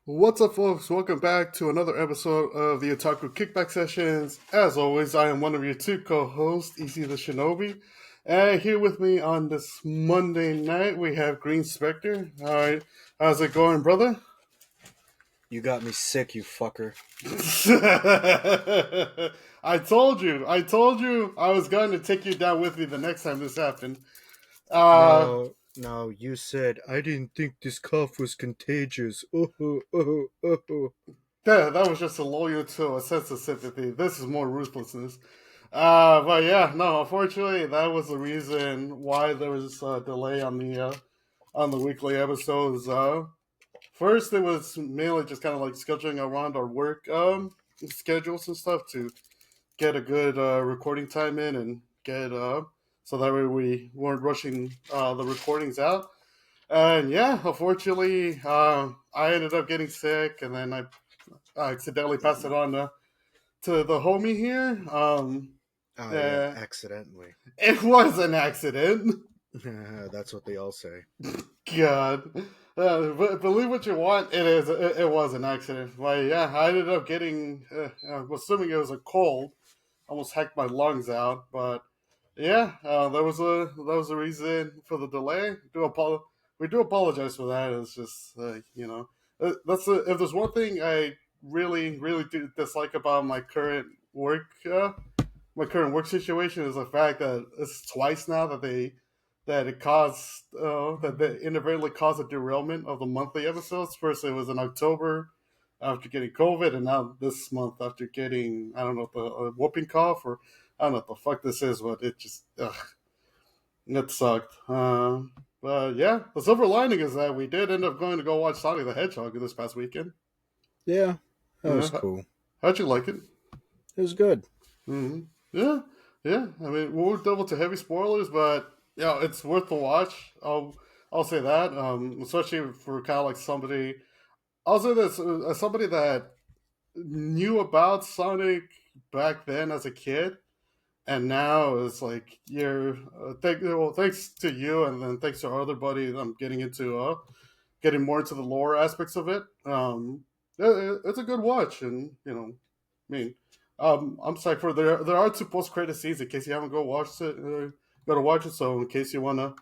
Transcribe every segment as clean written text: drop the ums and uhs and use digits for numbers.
What's up, folks? Welcome back to another episode of the Otaku Kickback Sessions. As always, I am one of your two co-hosts, EC the Shinobi. And here with me on this Monday night, we have Green Specter. All right, how's it going, brother? You got me sick, you fucker. I told you, I was going to take you down with me the next time this happened. Uh, No, you said I didn't think this cough was contagious. Oh. that was just a loyal to a sense of sympathy. This is more ruthlessness. But yeah, no. Unfortunately, that was the reason why there was a delay on the weekly episodes. First, it was mainly just kind of like scheduling around our work schedules and stuff to get a good recording time in and get so that way we weren't rushing the recordings out. And yeah, unfortunately, I ended up getting sick, and then I accidentally passed it on to the homie here. Oh yeah, Uh, accidentally. it was an accident. That's what they all say. God. But believe what you want, it was an accident. Like, yeah, I ended up getting, I'm assuming it was a cold, almost hacked my lungs out. But yeah, that was a reason for the delay. We do apologize for that. It's just if there's one thing I really do dislike about my current work situation is the fact that it's twice now that it caused that they inadvertently caused a derailment of the monthly episodes. First, it was in October after getting COVID, and now this month after getting I don't know the whooping cough or I don't know what the fuck this is, but it sucked. But yeah, the silver lining is that we did end up going to go watch Sonic the Hedgehog this past weekend. Yeah, that was Yeah, cool. how'd you like it? It was good. Yeah, yeah. I mean, we won't delve into heavy spoilers, but yeah, it's worth the watch. I'll say that. Especially for kind of like somebody. I'll say this as somebody that knew about Sonic back then as a kid, and now it's like thanks to you, and then thanks to our other buddy, I'm getting more into the lore aspects of it. It's a good watch, and I mean, I'm psyched for there are two post credit scenes in case you haven't go to watch it. So in case you wanna,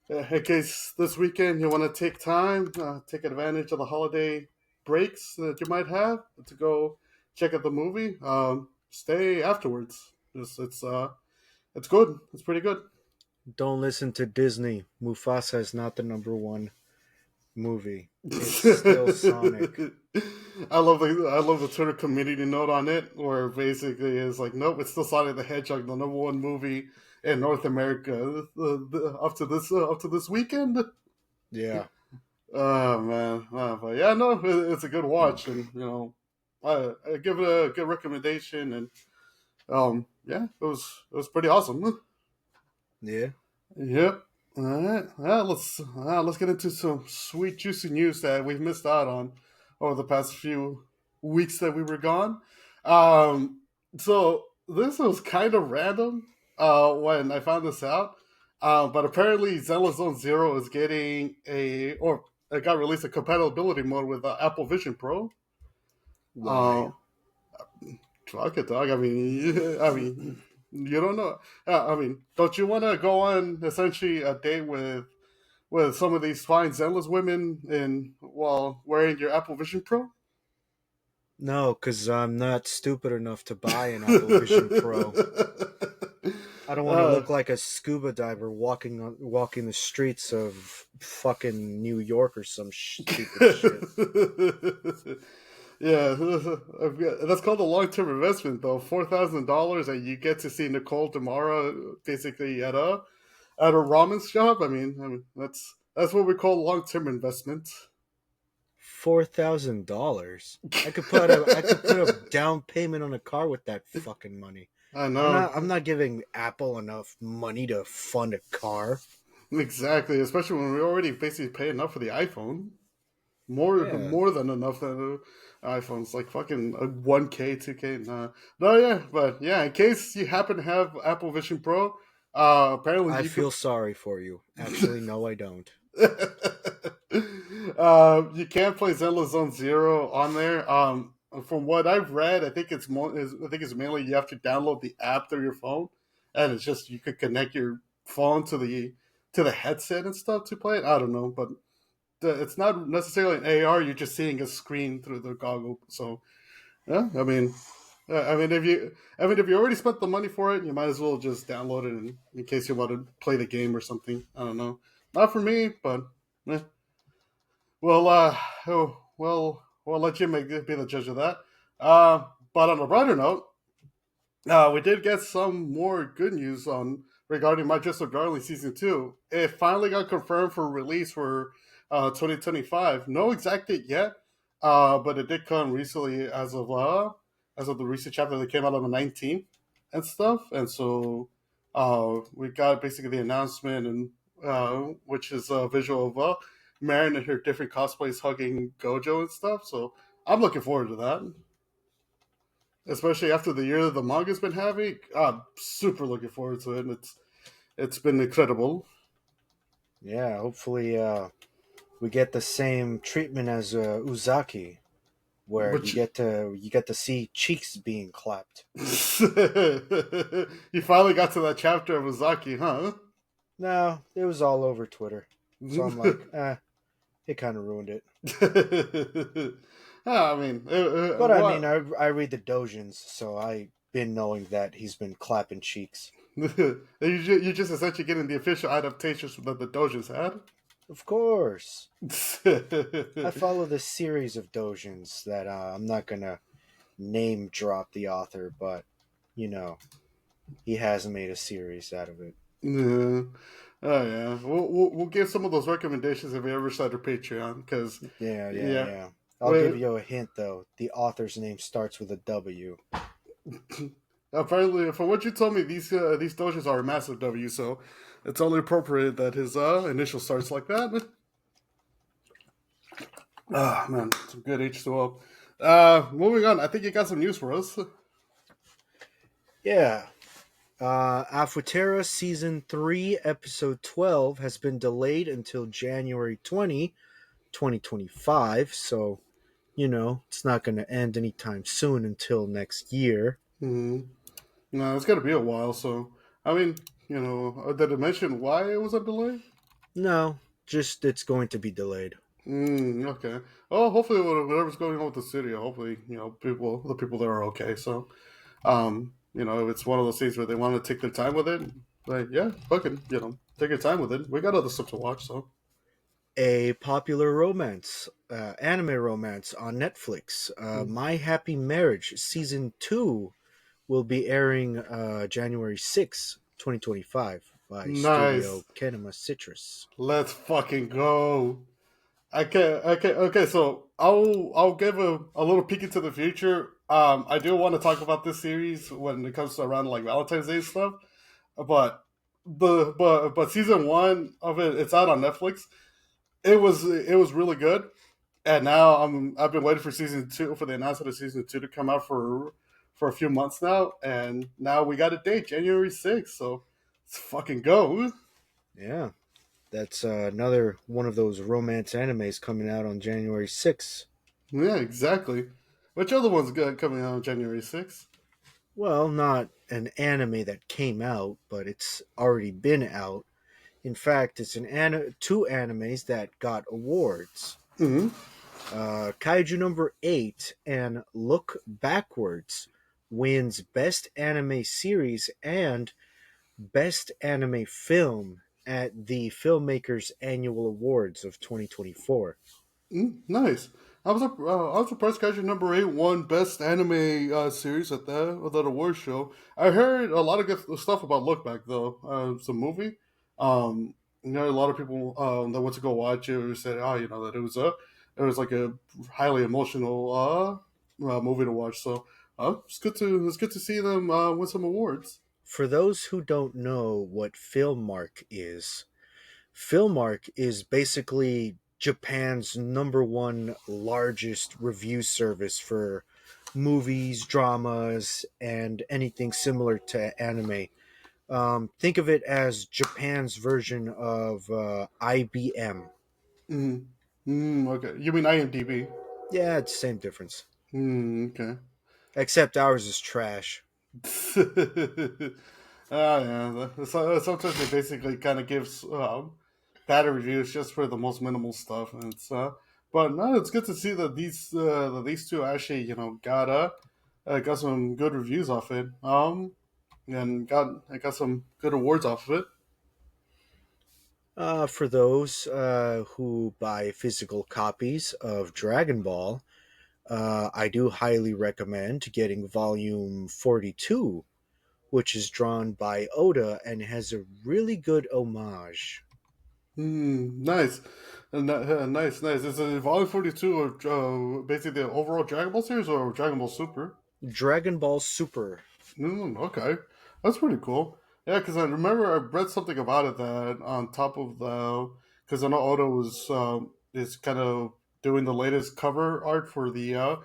in case this weekend you wanna take time, take advantage of the holiday breaks that you might have to go check out the movie. Stay afterwards. It's good. It's pretty good. Don't listen to Disney. Mufasa is not the number one movie. It's still Sonic. I love the Twitter community note on it, where basically it's like, nope, it's still Sonic the Hedgehog, the number one movie in North America up to this weekend. Yeah. Oh man, but yeah, no, it's a good watch, and I give it a good recommendation, and yeah, it was pretty awesome. Yeah. Yep. All right. Let's get into some sweet, juicy news that we've missed out on over the past few weeks that we were gone. So this was kind of random when I found this out, but apparently Zelda Zone Zero is getting or it got released a compatibility mode with Apple Vision Pro. Why? Uh, Fuck it, dog. I mean, you don't know. I mean, don't you want to go on essentially a date with some of these fine Zenless women in while wearing your Apple Vision Pro? No, because I'm not stupid enough to buy an Apple Vision Pro. I don't want to uh, look like a scuba diver walking the streets of fucking New York or some stupid shit. yeah, that's called a long term investment, though. $4,000, and you get to see Nicole tomorrow, basically at a ramen shop. I mean that's what we call long term investment. $4,000. I could put a down payment on a car with that fucking money. I I'm know. not I'm not giving Apple enough money to fund a car. Exactly, especially when we already basically pay enough for the iPhone. Yeah. More than enough than iPhones, like fucking 1K, 2K. Nah. No, yeah, but yeah, in case you happen to have Apple Vision Pro, apparently I you could. feel sorry for you. Actually, no, I don't. You can't play Zenless Zone Zero on there. From what I've read, I think it's mainly you have to download the app through your phone, and it's just you could connect your phone to the headset and stuff to play it. I don't know, but it's not necessarily an AR. You're just seeing a screen through the goggle. So yeah, if you already spent the money for it, you might as well just download it in case you want to play the game or something. I don't know. Not for me, but eh. well, we'll let you be the judge of that. But on a brighter note, we did get some more good news on regarding My Dress Up Darling season two. It finally got confirmed for release for 2025. No exact date yet, but it did come recently as of the recent chapter that came out on the 19th and stuff. And so we got basically the announcement and which is a visual of Marin and her different cosplays hugging Gojo and stuff. So I'm looking forward to that, especially after the year that the manga's been having. I'm super looking forward to it. And it's been incredible. Yeah, hopefully we get the same treatment as Uzaki, where But you get to see cheeks being clapped. you finally got to that chapter of Uzaki, huh? No, it was all over Twitter, so I'm like, it kind of ruined it. I mean, But I mean, what? I read the dojins, so I've been knowing that he's been clapping cheeks. You just essentially getting the official adaptations that the dojins had. Of course, I follow this series of dojins that I'm not gonna name drop the author, but you know, he has made a series out of it. Yeah. Oh yeah, we'll give some of those recommendations if we ever start our Patreon. Because Yeah, yeah, yeah, yeah. I'll give well, you a hint though. The author's name starts with a W. apparently, from what you told me, these dojins are a massive W, so it's only appropriate that his initial starts like that. Ah man, some good H2O. Moving on, I think you got some news for us. Yeah. Afuterra Season 3, Episode 12 has been delayed until January 2025. So, it's not going to end anytime soon until next year. Hmm. No, it's got to be a while. So I mean, did it mention why it was a delay? No, just it's going to be delayed. Okay. Oh, hopefully whatever's going on with the studio, hopefully the people there are okay. So, if it's one of those things where they want to take their time with it, like yeah, fucking take your time with it. We got other stuff to watch, so. A popular romance, anime romance on Netflix, Mm. My Happy Marriage Season 2 will be airing January 6th, 2025 by Nice. Studio Kinema Citrus. Let's fucking go. Okay. So I'll give a little peek into the future. I do want to talk about this series when it comes to around like Valentine's Day stuff. But but season one of it's out on Netflix. It was really good, and now I've been waiting for season two for the announcement of season two to come out for a few months now, and now we got a date, January 6th. So let's fucking go. Yeah, that's another one of those romance animes coming out on January 6th. Yeah, exactly. Which other one's good coming out on January 6th? Well, not an anime that came out, but it's already been out. In fact, it's two animes that got awards. Mm-hmm. Kaiju number 8 and Look Backwards wins Best Anime Series and Best Anime Film at the Filmmakers Annual Awards of 2024. Nice. I was surprised Kaiju number 8 won best anime series at that award show. I heard a lot of good stuff about Look Back though. It's a movie. A lot of people that went to go watch it said, oh, that it was like a highly emotional movie to watch. So it's good to see them win some awards. For those who don't know what Filmark is basically Japan's number one largest review service for movies, dramas, and anything similar to anime. Think of it as Japan's version of IBM. Mm-hmm. Okay. You mean IMDb? Yeah, it's the same difference. Okay. Except ours is trash. Yeah. Sometimes they basically kind of gives bad reviews just for the most minimal stuff, and but no, it's good to see that these two actually got some good reviews off it. And got some good awards off of it. For those who buy physical copies of Dragon Ball, I do highly recommend getting volume 42, which is drawn by Oda and has a really good homage. Nice. Nice. Is it Volume 42 of basically the overall Dragon Ball series or Dragon Ball Super? Dragon Ball Super. Okay, that's pretty cool. Yeah, because I remember I read something about it that on top of the because I know Oda was is kind of doing the latest cover art for the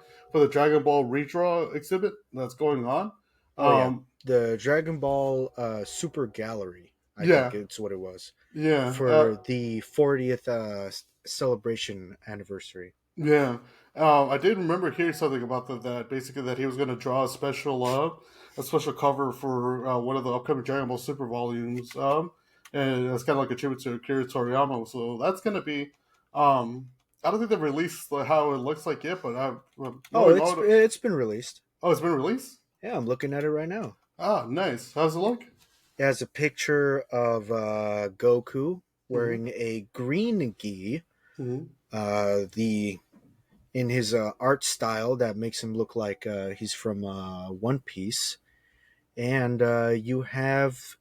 Dragon Ball redraw exhibit that's going on. Oh, yeah. Um, The Dragon Ball Super Gallery, I think yeah, it's what it was, yeah. for the 40th celebration anniversary. Yeah, I did remember hearing something about that. Basically, that he was going to draw a special cover for one of the upcoming Dragon Ball Super volumes. And it's kind of like a tribute to Akira Toriyama. So that's going to be. I don't think they've released how it looks like yet, but Oh, knowing it's all the. it's been released. Oh, it's been released. Yeah, I'm looking at it right now. Ah, nice. How's it look? It has a picture of Goku Mm-hmm. wearing a green gi, Mm-hmm. the in his art style that makes him look like he's from One Piece, and you have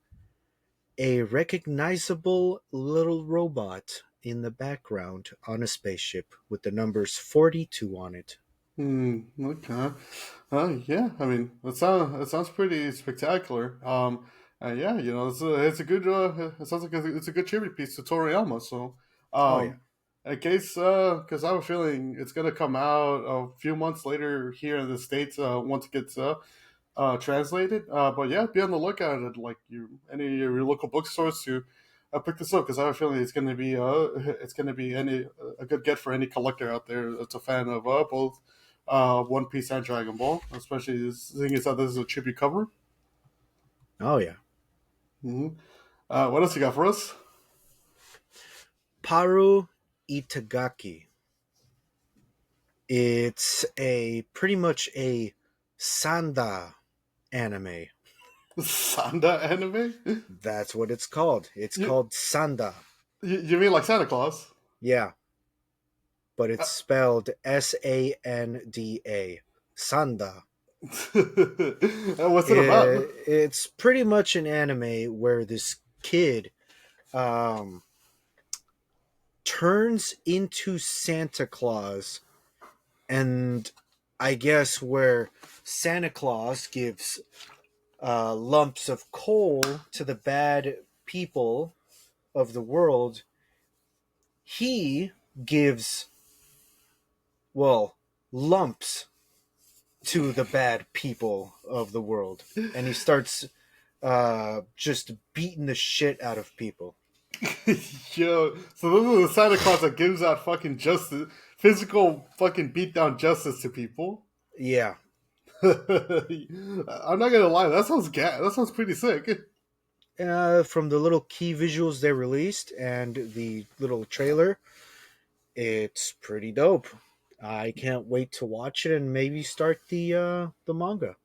a recognizable little robot in the background on a spaceship with the numbers 42 on it. Okay. Yeah. I mean, it sounds pretty spectacular. Yeah. It's a good. It sounds like it's a good tribute piece to Toriyama. So, Oh yeah. in case, because I have a feeling it's gonna come out a few months later here in the states. Once it gets translated. But yeah, be on the lookout at like any of your local bookstores to pick this up because I have a feeling it's gonna be any a good get for any collector out there that's a fan of both One Piece and Dragon Ball, especially seeing as how this is a tribute cover. Oh yeah. hmm what else you got for us? Paru Itagaki. It's a pretty much a Sanda anime. Sanda anime? That's what it's called. It's You, called Sanda. you mean like Santa Claus? Yeah, but Uh, it's spelled Sanda. Sanda. What's it about? It's pretty much an anime where this kid um, turns into Santa Claus, and I guess where Santa Claus gives lumps of coal to the bad people of the world, he gives, well, lumps to the bad people of the world. And he starts just beating the shit out of people. Yo, so those are the Santa Claus that gives out fucking justice, physical fucking beat down justice to people. Yeah. I'm not gonna lie, that sounds pretty sick. From the little key visuals they released and the little trailer, it's pretty dope. I can't wait to watch it and maybe start the manga.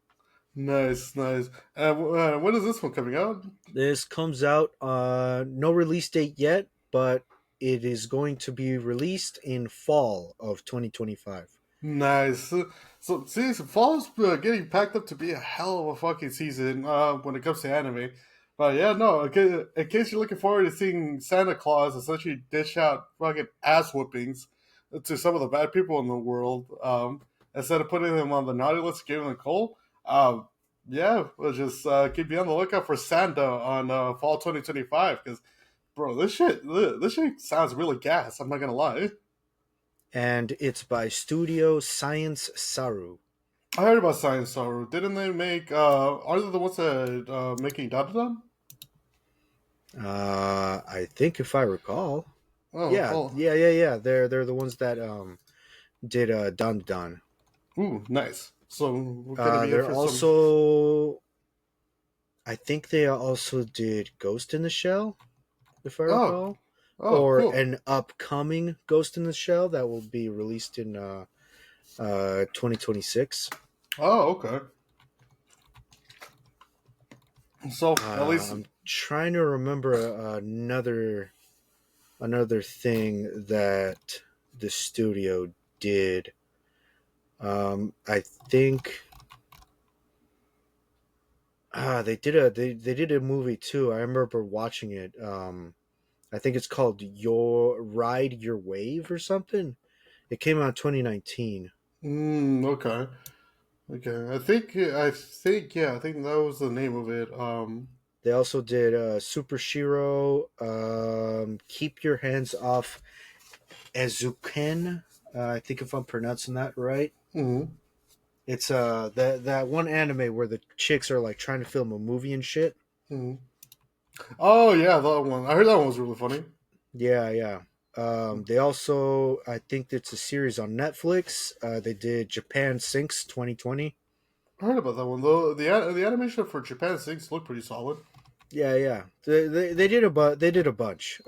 Nice. When is this one coming out? This comes out no release date yet, but it is going to be released in fall of 2025. Nice. See, so fall's getting packed up to be a hell of a fucking season when it comes to anime. But yeah, no. In case you're looking forward to seeing Santa Claus essentially dish out fucking ass whoopings to some of the bad people in the world, instead of putting them on the naughty list, giving them coal. Yeah, we'll just keep you on the lookout for Santa on fall 2025 because, bro, this shit sounds really gas. I'm not gonna lie. And it's by Studio Science Saru. I heard about Science Sorrow. Didn't they make? Are they the ones that making Dandadan? I think if I recall. Oh, Yeah, oh, yeah. They're the ones that did Don Don. ooh, nice. So we're gonna be in They're for some. also, I think they also did Ghost in the Shell, if I Oh, recall, oh, or cool. an upcoming Ghost in the Shell that will be released in 2026. Oh, okay. So at least, I'm trying to remember another thing that the studio did. I think they did a movie too. I remember watching it. I think it's called Your Ride Your Wave or something. It came out in 2019. okay, okay. I think that was the name of it. They also did Super Shiro, Keep Your Hands Off Ezuken. I think if I'm pronouncing that right. mhm, It's that one anime where the chicks are like trying to film a movie and shit. mhm. Oh yeah, that one. I heard that one was really funny. Yeah, yeah. They also, I think it's a series on Netflix. They did Japan Sinks 2020. I heard about that one though. The animation for Japan Six looked pretty solid. Yeah, yeah. They did a bunch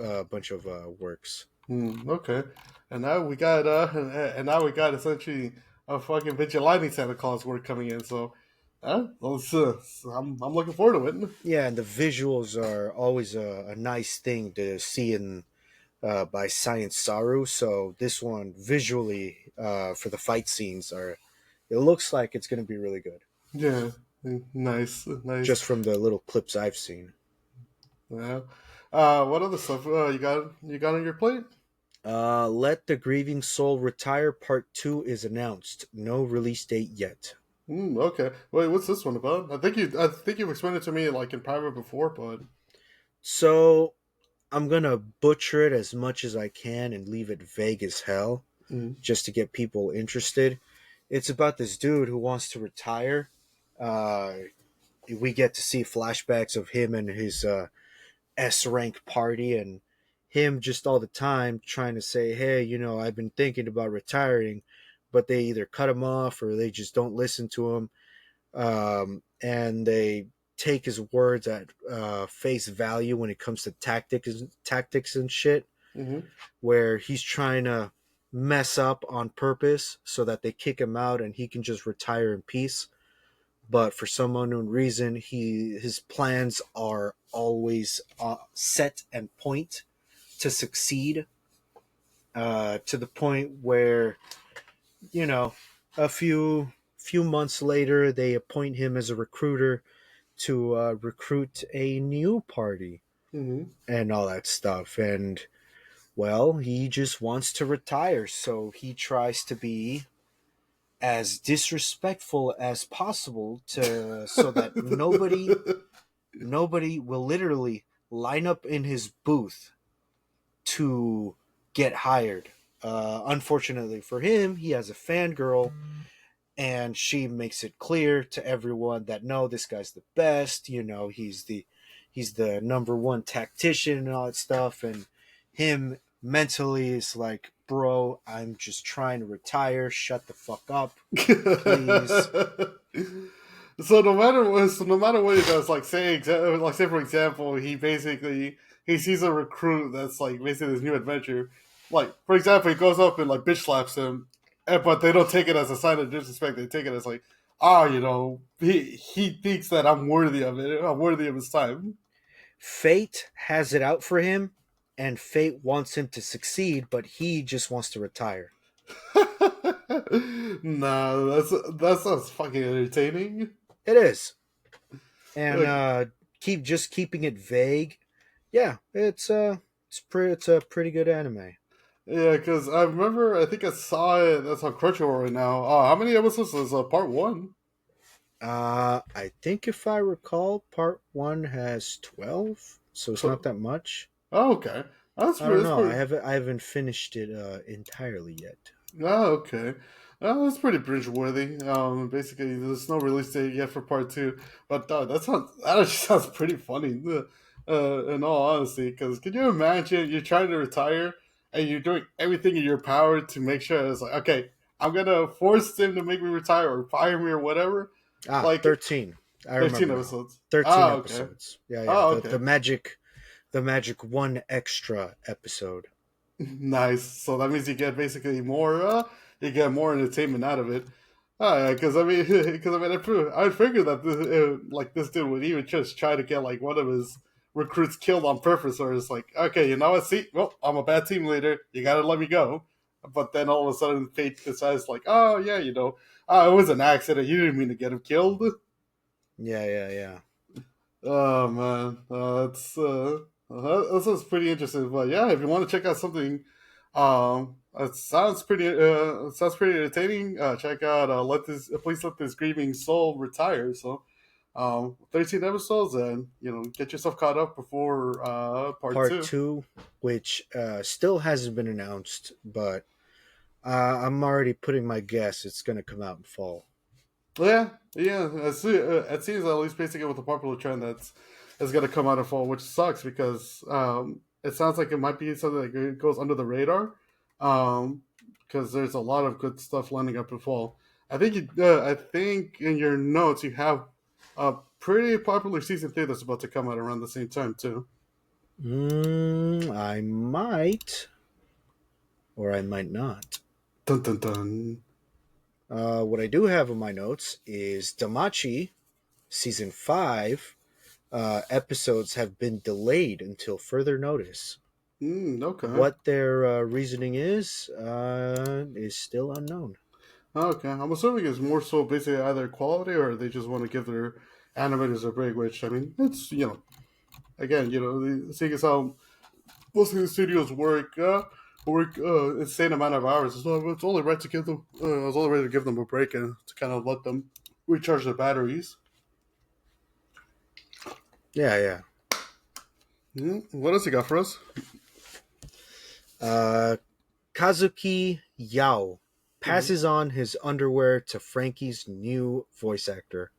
of works. Okay, and now we got and now we got essentially a fucking vigilante Santa Claus work coming in. So, I'm looking forward to it. Yeah, and the visuals are always a nice thing to see in by Science Saru. So this one visually for the fight scenes are, it looks like it's going to be really good. Yeah, nice, nice. Just from the little clips I've seen. Yeah. What other stuff you got on your plate? Let the Grieving Soul Retire Part 2 is announced. No release date yet. Okay. Wait, what's this one about? I think you've explained it to me like in private before, but So I'm gonna butcher it as much as I can and leave it vague as hell mm, just to get people interested. It's about this dude who wants to retire. Uh, we get to see flashbacks of him and his S rank party and him just all the time trying to say, hey, I've been thinking about retiring, but they either cut him off or they just don't listen to him. And they take his words at face value when it comes to tactics and shit, mm-hmm. where he's trying to mess up on purpose so that they kick him out and he can just retire in peace. But for some unknown reason, his plans are always set and point to succeed, to the point where, you know a few months later they appoint him as a recruiter to recruit a new party Mm-hmm. and all that stuff. And well, he just wants to retire, so he tries to be as disrespectful as possible to so that nobody will literally line up in his booth to get hired. Unfortunately for him, he has a fangirl, and she makes it clear to everyone that no, this guy's the best. He's the number one tactician and all that stuff. And him mentally is like, bro, I'm just trying to retire. Shut the fuck up, please. So no matter what he does, like say for example, he sees a recruit that's like basically this new adventure. Like for example, he goes up and like bitch slaps him, but they don't take it as a sign of disrespect. They take it as like, he thinks that I'm worthy of it. I'm worthy of his time. Fate has it out for him, and fate wants him to succeed, but he just wants to retire. Nah, that sounds fucking entertaining. It is. And Like, keeping it vague. Yeah, it's a pretty good anime. yeah, because I remember, I think I saw it. That's on Crunchyroll right now. How many episodes is part one? I think if I recall, part one has 12, so it's not that much. Oh, okay, I don't that's know. pretty. I haven't finished it entirely yet. Oh, okay. That's pretty binge worthy. Basically, there's no release date yet for part two, but that actually sounds pretty funny. In all honesty, because can you imagine you're trying to retire? and you're doing everything in your power to make sure it's like, okay, I'm gonna force them to make me retire or fire me or whatever. Ah, Like 13. I 13 remember now. episodes. 13 Ah, okay. episodes. Yeah, yeah. Oh, The okay. magic one extra episode. Nice. So that means you get basically more. You get more entertainment out of it. Yeah, because I mean, because I mean, I figured that like this dude would even just try to get like one of his recruits killed on purpose, or it's like, okay, you know what? See, well, I'm a bad team leader. You gotta let me go. But then all of a sudden, fate decides like, oh yeah, it was an accident. You didn't mean to get him killed. Yeah, yeah, yeah. Oh man, that sounds pretty interesting. But yeah, if you want to check out something, it sounds pretty entertaining. Check out please let this grieving soul retire. So, 13 episodes, and get yourself caught up before part Part two. 2, which still hasn't been announced, but I'm already putting my guess it's going to come out in fall. Yeah, yeah. It seems at least basically with the popular trend that's going to come out in fall, which sucks because it sounds like it might be something that goes under the radar. Because there's a lot of good stuff lining up in fall. I think in your notes you have a pretty popular season 3 that's about to come out around the same time too. I might, or I might not. Dun dun dun. What I do have in my notes is Damachi season 5 episodes have been delayed until further notice. Okay. What their reasoning is still unknown. Okay. I'm assuming it's more so basically either quality or they just want to give their animators a break, which I mean, it's again, seeing as how most of the studios work insane amount of hours. So it's only right to give them. It's only right to give them a break and to kind of let them recharge their batteries. Yeah, yeah. What else you got for us? Uh, Kazuki Yao Mm-hmm. passes on his underwear to Frankie's new voice actor.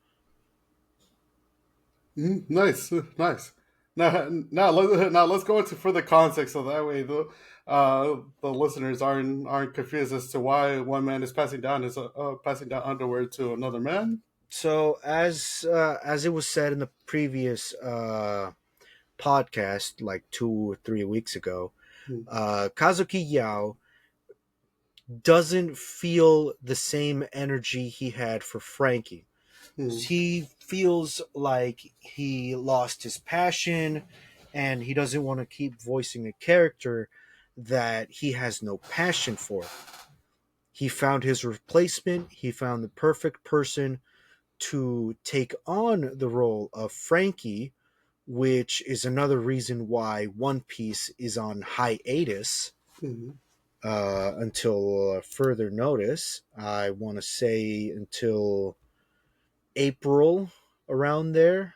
Nice, nice. Now let's go into further context, so that way the listeners aren't confused as to why one man is passing down underwear to another man. So, as it was said in the previous podcast, like 2 or 3 weeks ago, Kazuki Yao doesn't feel the same energy he had for Frankie. Mm-hmm. He feels like he lost his passion and he doesn't want to keep voicing a character that he has no passion for. He found his replacement, he found the perfect person to take on the role of Frankie, which is another reason why One Piece is on hiatus Mm-hmm. until further notice. I want to say until April, around there.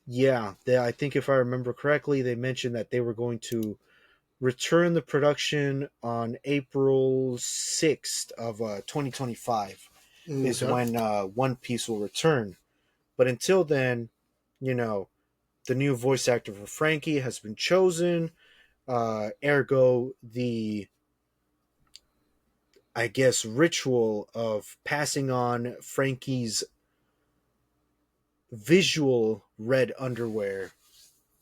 Yeah, I think if I remember correctly, they mentioned that they were going to return the production on April 6th of 2025 is Okay. when One Piece will return. But until then, you know, the new voice actor for Frankie has been chosen. Ergo, the, I guess, ritual of passing on Frankie's visual red underwear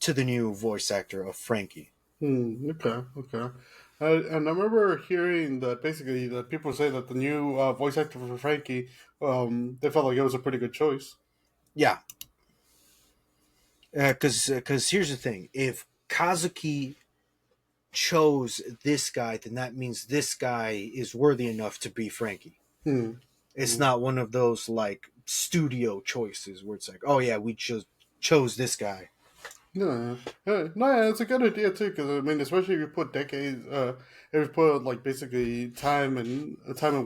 to the new voice actor of Frankie. Okay. Okay. And I remember hearing that basically that people say that the new voice actor for Frankie, they felt like it was a pretty good choice. Yeah, because here's the thing: if Kazuki chose this guy, then that means this guy is worthy enough to be Frankie. Hmm. It's not one of those like studio choices where it's like, oh yeah, we just chose this guy. Yeah, no, yeah, it's a good idea too. Because I mean, especially if you put decades, if you put like basically time and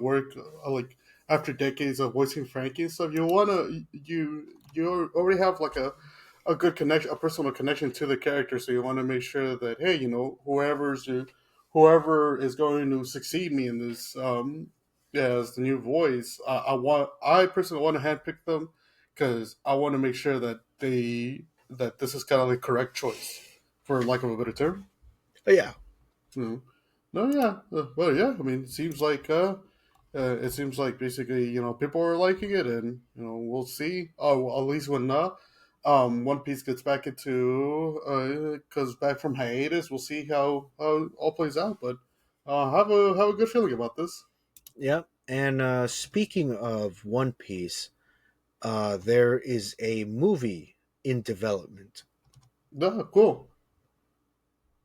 work, like after decades of voicing Frankie and stuff, you already have like a good connection, a personal connection to the character. So you want to make sure that hey, whoever is going to succeed me in this, yeah, as the new voice, I personally want to handpick them because I want to make sure that this is kind of the correct choice, for lack of a better term. But yeah, No, no, yeah, well, yeah. I mean, it seems like basically people are liking it, and we'll see. Oh, well, at least when One Piece gets back into because back from hiatus, we'll see how it all plays out. But have a good feeling about this. Yep. And speaking of One Piece, there is a movie in development. Yeah, cool.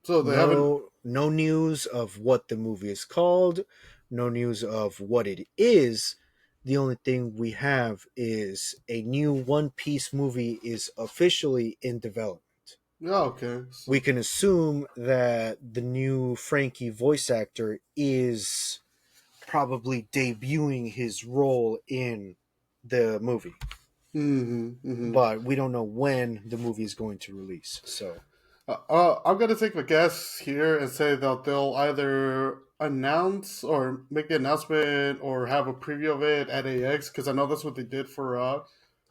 So they haven't. No news of what the movie is called, no news of what it is. The only thing we have is a new One Piece movie is officially in development. Yeah, okay. We So, can assume that the new Frankie voice actor is probably debuting his role in the movie, mm-hmm. but we don't know when the movie is going to release. So, I'm gonna take a guess here and say that they'll either announce or make the announcement or have a preview of it at AX because I know that's what they did for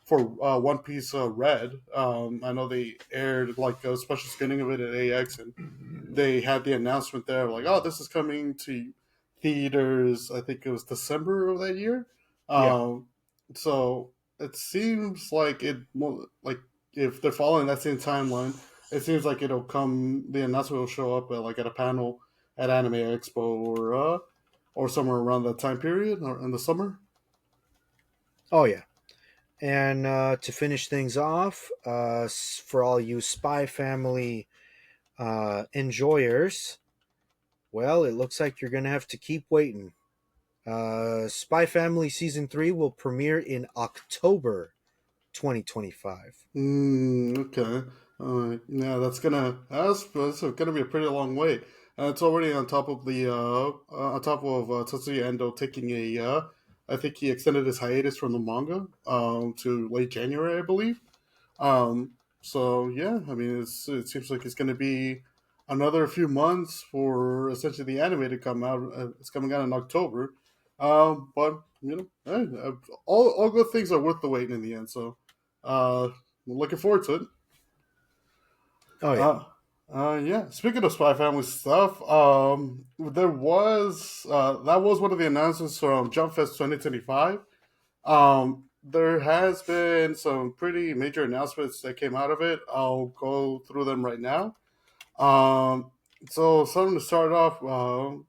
One Piece Red. I know they aired like a special screening of it at AX and they had the announcement there like, oh, this is coming to theaters. I think it was December of that year. yeah. Um, so it seems like like if they're following that same timeline, it seems like it'll come. The announcement will show up at a panel at Anime Expo or somewhere around that time period or in the summer. Oh, yeah. And to finish things off, for all you Spy Family enjoyers, well, it looks like you're going to have to keep waiting. Spy Family Season 3 will premiere in October 2025. Okay. Yeah, that's gonna be a pretty long wait, and it's already on top of Tetsuya Endo taking I think he extended his hiatus from the manga to late January, I believe. So yeah, I mean, it seems like it's gonna be another few months for essentially the anime to come out. It's coming out in October, but all good things are worth the wait in the end. So. I'm looking forward to it. Oh, yeah. Uh, yeah. Speaking of Spy Family stuff, there was that was one of the announcements from Jump Fest 2025. There has been some pretty major announcements that came out of it. I'll go through them right now. Um, so something to start off,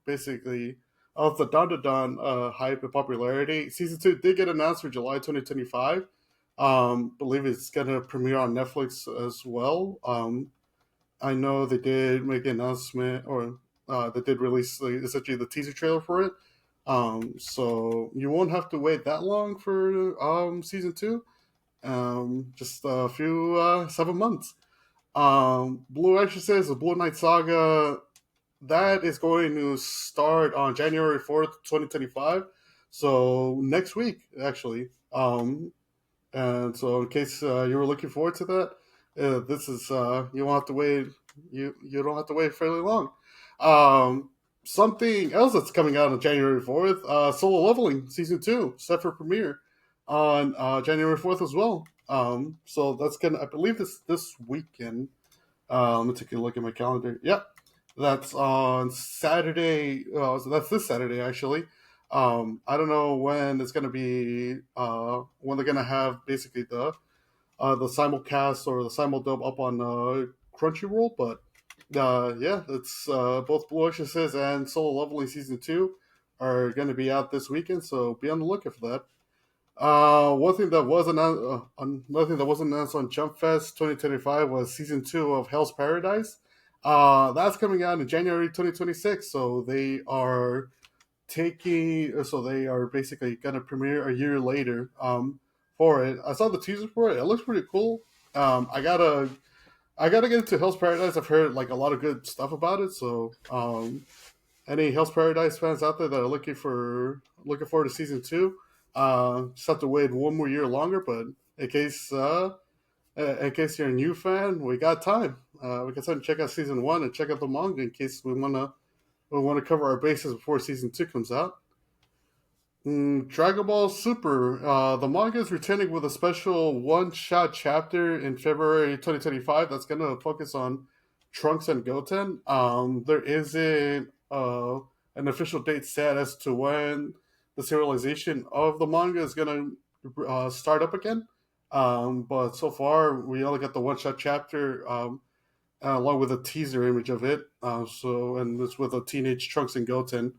basically, of the Don to Don hype and popularity. Season 2 did get announced for July 2025. Believe it's gonna premiere on Netflix as well. I know they did make the announcement, or they did release essentially the teaser trailer for it. So you won't have to wait that long for season 2. Just a few 7 months. Blue Exorcist, the Blue Knight Saga, that is going to start on January 4th, 2025. So next week, actually. And so, in case you were looking forward to that, this is you won't have to wait. You don't have to wait fairly long. Um, Something else that's coming out on January 4th, Solo Leveling Season 2, set for premiere on January 4th as well. So that's gonna, I believe, this weekend. Let me take a look at my calendar. Yep, that's on Saturday. So that's this Saturday, actually. I don't know when it's going to be. When they're going to have basically the simulcast or the simuldub up on Crunchyroll, but yeah, it's both Blue Exorcist and Solo Leveling Season 2 are going to be out this weekend, so be on the lookout for that. One thing that was announced, another thing that was announced on Jump Fest 2025 was Season 2 of Hell's Paradise. That's coming out in January 2026, so they are basically gonna premiere a year later for it. I saw the teaser for it. It looks pretty cool. I gotta get into Hell's Paradise. I've heard like a lot of good stuff about it, so any Hell's Paradise fans out there that are looking forward to Season 2, just have to wait one more year longer. But in case you're a new fan, we got time. We got time to check out Season 1 and check out the manga in case we wanna cover our bases before Season 2 comes out. Dragon Ball Super. The manga is returning with a special one-shot chapter in February 2025 that's going to focus on Trunks and Goten. There isn't an official date set as to when the serialization of the manga is gonna start up again. But so far, we only got the one shot chapter, along with a teaser image of it. And it's with a teenage Trunks and Goten.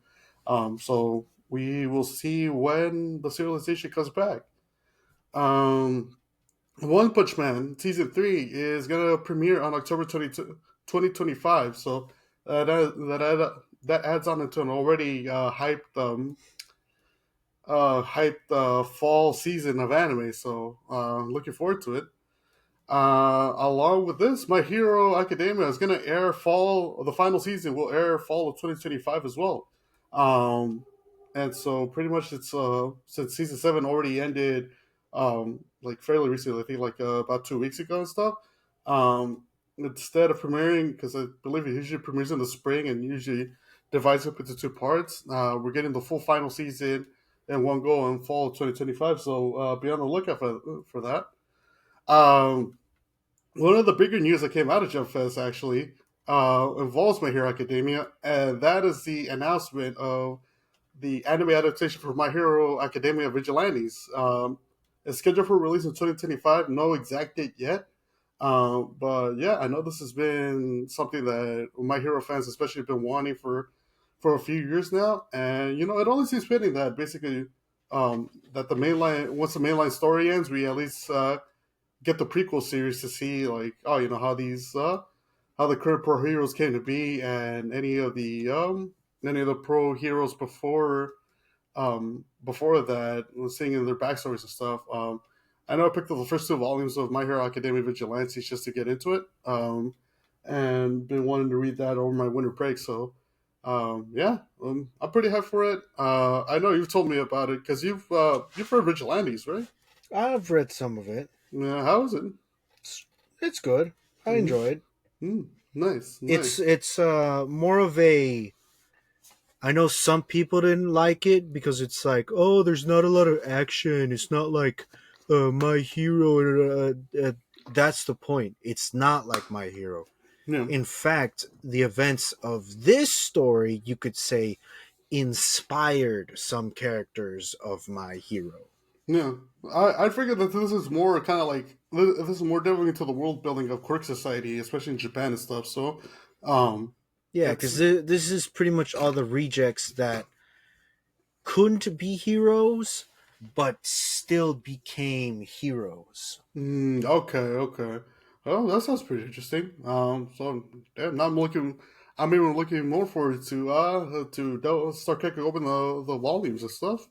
So we will see when the serialization comes back. Um, One Punch Man season 3 is gonna premiere on October 2025. So that adds on into an already hyped fall season of anime. So looking forward to it. Along with this, My Hero Academia is going to air fall. The final season will air fall of 2025 as well. Um, and so pretty much it's since season 7 already ended, like fairly recently. I think like about 2 weeks ago and stuff. Instead of premiering, because I believe it usually premieres in the spring and usually divides up into two parts, we're getting the full final season in one go in fall of 2025. So be on the lookout for that. Um, One of the bigger news that came out of Jump Fest actually involves My Hero Academia, and that is the announcement of the anime adaptation for My Hero Academia Vigilantes. It's scheduled for release in 2025. No exact date yet. But yeah, I know this has been something that My Hero fans especially have been wanting for a few years now, and it only seems fitting that basically that the mainline once the mainline story ends, we at least get the prequel series to see like how the current pro heroes came to be and any of the pro heroes before that, seeing in their backstories and stuff. I know I picked up the first two volumes of My Hero Academia Vigilantes just to get into it, and been wanting to read that over my winter break. So yeah, I'm pretty hyped for it. I know you've told me about it because you've read Vigilantes, right? I've read some of it. Yeah, how is it? It's, it's good. I Mm-hmm. enjoy it. Nice, It's nice. it's more of a. I know some people didn't like it because it's like, oh, there's not a lot of action. It's not like My Hero. That's the point. It's not like My Hero. Yeah, In fact, the events of this story, you could say, inspired some characters of My Hero. yeah. I figured that this is more kind of like this is more delving into the world building of Quirk Society, especially in Japan and stuff. So, um, Yeah, it's because this is pretty much all the rejects that couldn't be heroes, but still became heroes. okay, okay. Well, that sounds pretty interesting. So damn, now I'm even looking more forward to start kicking open the volumes and stuff.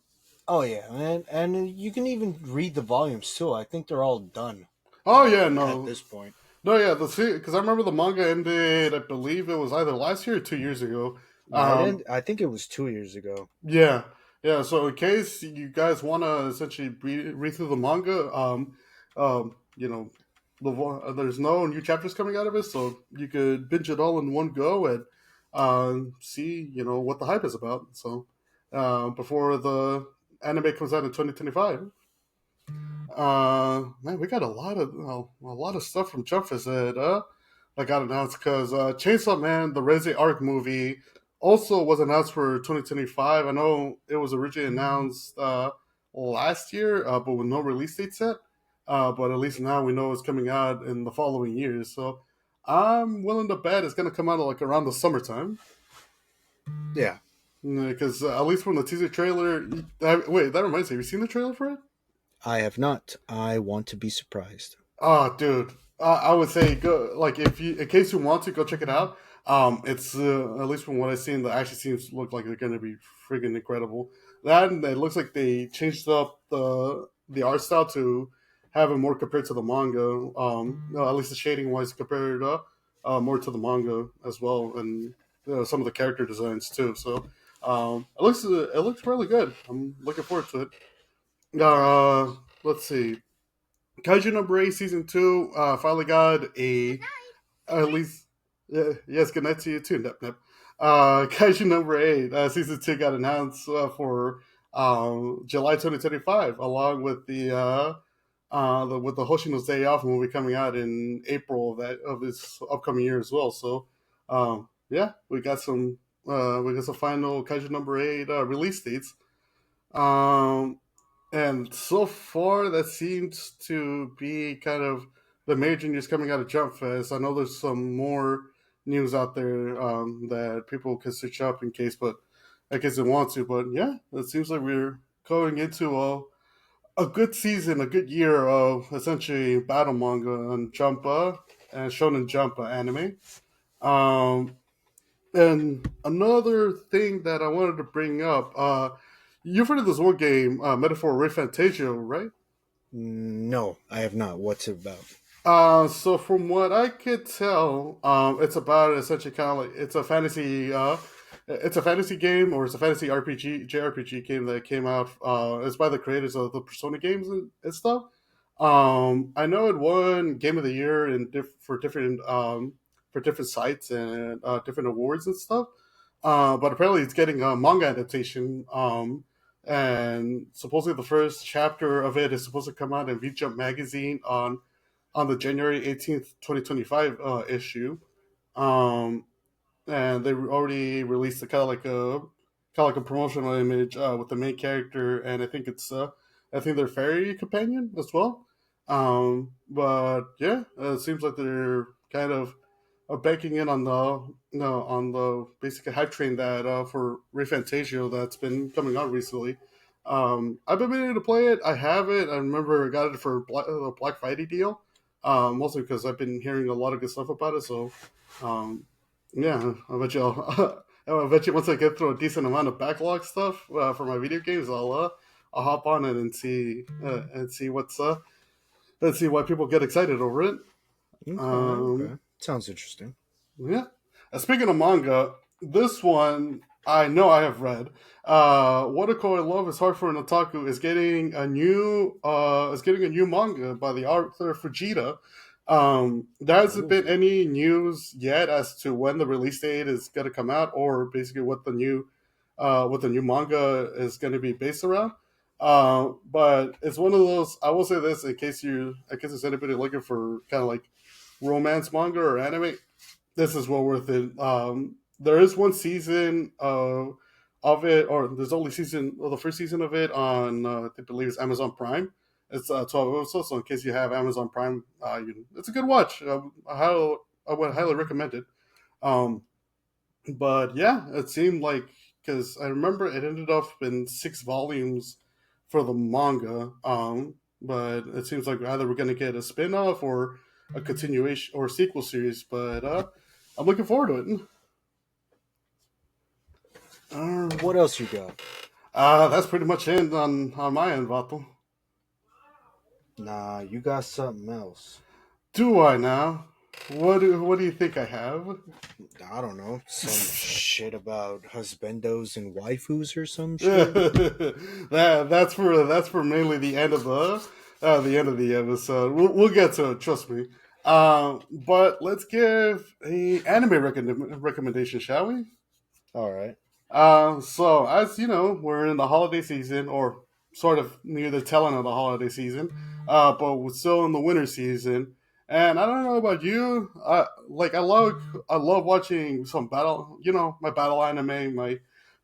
Oh yeah, and you can even read the volumes too. I think they're all done Oh yeah, at no, this point. no, yeah, because I remember the manga ended. I believe it was either last year or 2 years ago. Yeah, Um, I think it was 2 years ago. yeah, yeah. So in case you guys want to essentially read through the manga, you know, there's no new chapters coming out of it, so you could binge it all in one go and see what the hype is about. So before the anime comes out in 2025. Man, we got a lot of stuff from Jump Fest that got announced because Chainsaw Man, the Resi Arc movie, also was announced for 2025. I know it was originally announced last year, but with no release date set. But at least now we know it's coming out in the following years. So I'm willing to bet it's going to come out like around the summertime. Yeah, Because at least from the teaser trailer, wait, that reminds me. Have you seen the trailer for it? I have not. I want to be surprised. Oh, dude, I would say go like if you in case you want to go check it out. It's at least from what I've seen, the action scenes look like they're going to be friggin' incredible. That and it looks like they changed up the art style to have it more compared to the manga. No, at least the shading wise compared more to the manga as well, and some of the character designs too. So it looks really good. I'm looking forward to it. Let's see. Kaiju number 8, season 2, finally got at least, yes, good night to you too, Nep Nep. Kaiju number 8, season 2 got announced for July 2025, along with with the Hoshino's Day Off movie coming out in April of this upcoming year as well. So, yeah, we got some final Kaiju number 8 release dates. Um, and so far, that seems to be kind of the major news coming out of Jump Fest. I know there's some more news out there that people can search up in case, but I guess they want to. But yeah, it seems like we're going into a good season, a good year of essentially battle manga and Jumpa and Shonen Jumpa anime. Um, and another thing that I wanted to bring up, you've heard of this one game, Metaphor Ray Fantasio, right? No, I have not. What's it about? So from what I could tell, it's about essentially kind of like it's a fantasy game or it's a fantasy RPG JRPG game that came out. It's by the creators of the Persona games and stuff. I know it won Game of the Year for different sites and different awards and stuff. But apparently, it's getting a manga adaptation. And supposedly the first chapter of it is supposed to come out in V Jump magazine on the January 18th, 2025 issue. Um, and they already released a kind of like a promotional image with the main character, and I think they're fairy companion as well. But yeah, it seems like they're kind of banking in on on the basic hype train that for Ray Fantasio that's been coming out recently. I've been meaning to play it. I have it. I remember I got it for the Black Friday deal, mostly because I've been hearing a lot of good stuff about it. So, um, yeah, I bet you I bet you once I get through a decent amount of backlog stuff for my video games, I'll hop on it and see let's see why people get excited over it. Okay, Um, okay. Sounds interesting. yeah. Speaking of manga, this one I know I have read. What I Love is Hard for an Otaku is getting a new manga by the author Fujita. There hasn't Oh. been any news yet as to when the release date is gonna come out or basically what the new manga is gonna be based around. But it's one of those I will say this in case there's anybody looking for kind of like romance manga or anime, this is well worth it. There is one season of it, or there's only the first season of it on, I believe it's Amazon Prime. It's 12 episodes, so in case you have Amazon Prime, it's a good watch. I would highly recommend it. Um, but yeah, it seemed like because I remember it ended up in 6 volumes for the manga. But it seems like either we're gonna get a spin off or a continuation or sequel series. But I'm looking forward to it. Uh, What else you got? that's pretty much it on my end, Vato. Nah, you got something else. Do I now? What do you think I have? I don't know. Some shit about husbandos and waifus or some shit. That's for mainly the end of the episode. We'll get to it. Trust me. But let's give a anime recommendation, shall we? All right. So as you know, we're in the holiday season, or sort of near the tail end of the holiday season, but we're still in the winter season. And I don't know about you, I love watching some battle, my battle anime,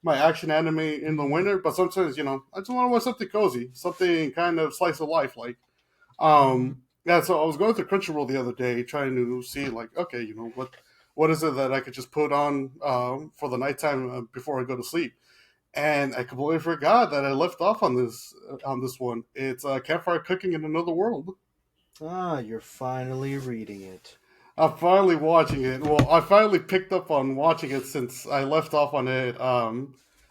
my action anime in the winter. But sometimes, I just want to watch something cozy, something kind of slice of life, like yeah, so I was going through Crunchyroll the other day trying to see like, okay, what is it that I could just put on for the nighttime before I go to sleep? And I completely forgot that I left off on this one. It's Campfire Cooking in Another World. Ah, you're finally reading it. I'm finally watching it. Well, I finally picked up on watching it since I left off on it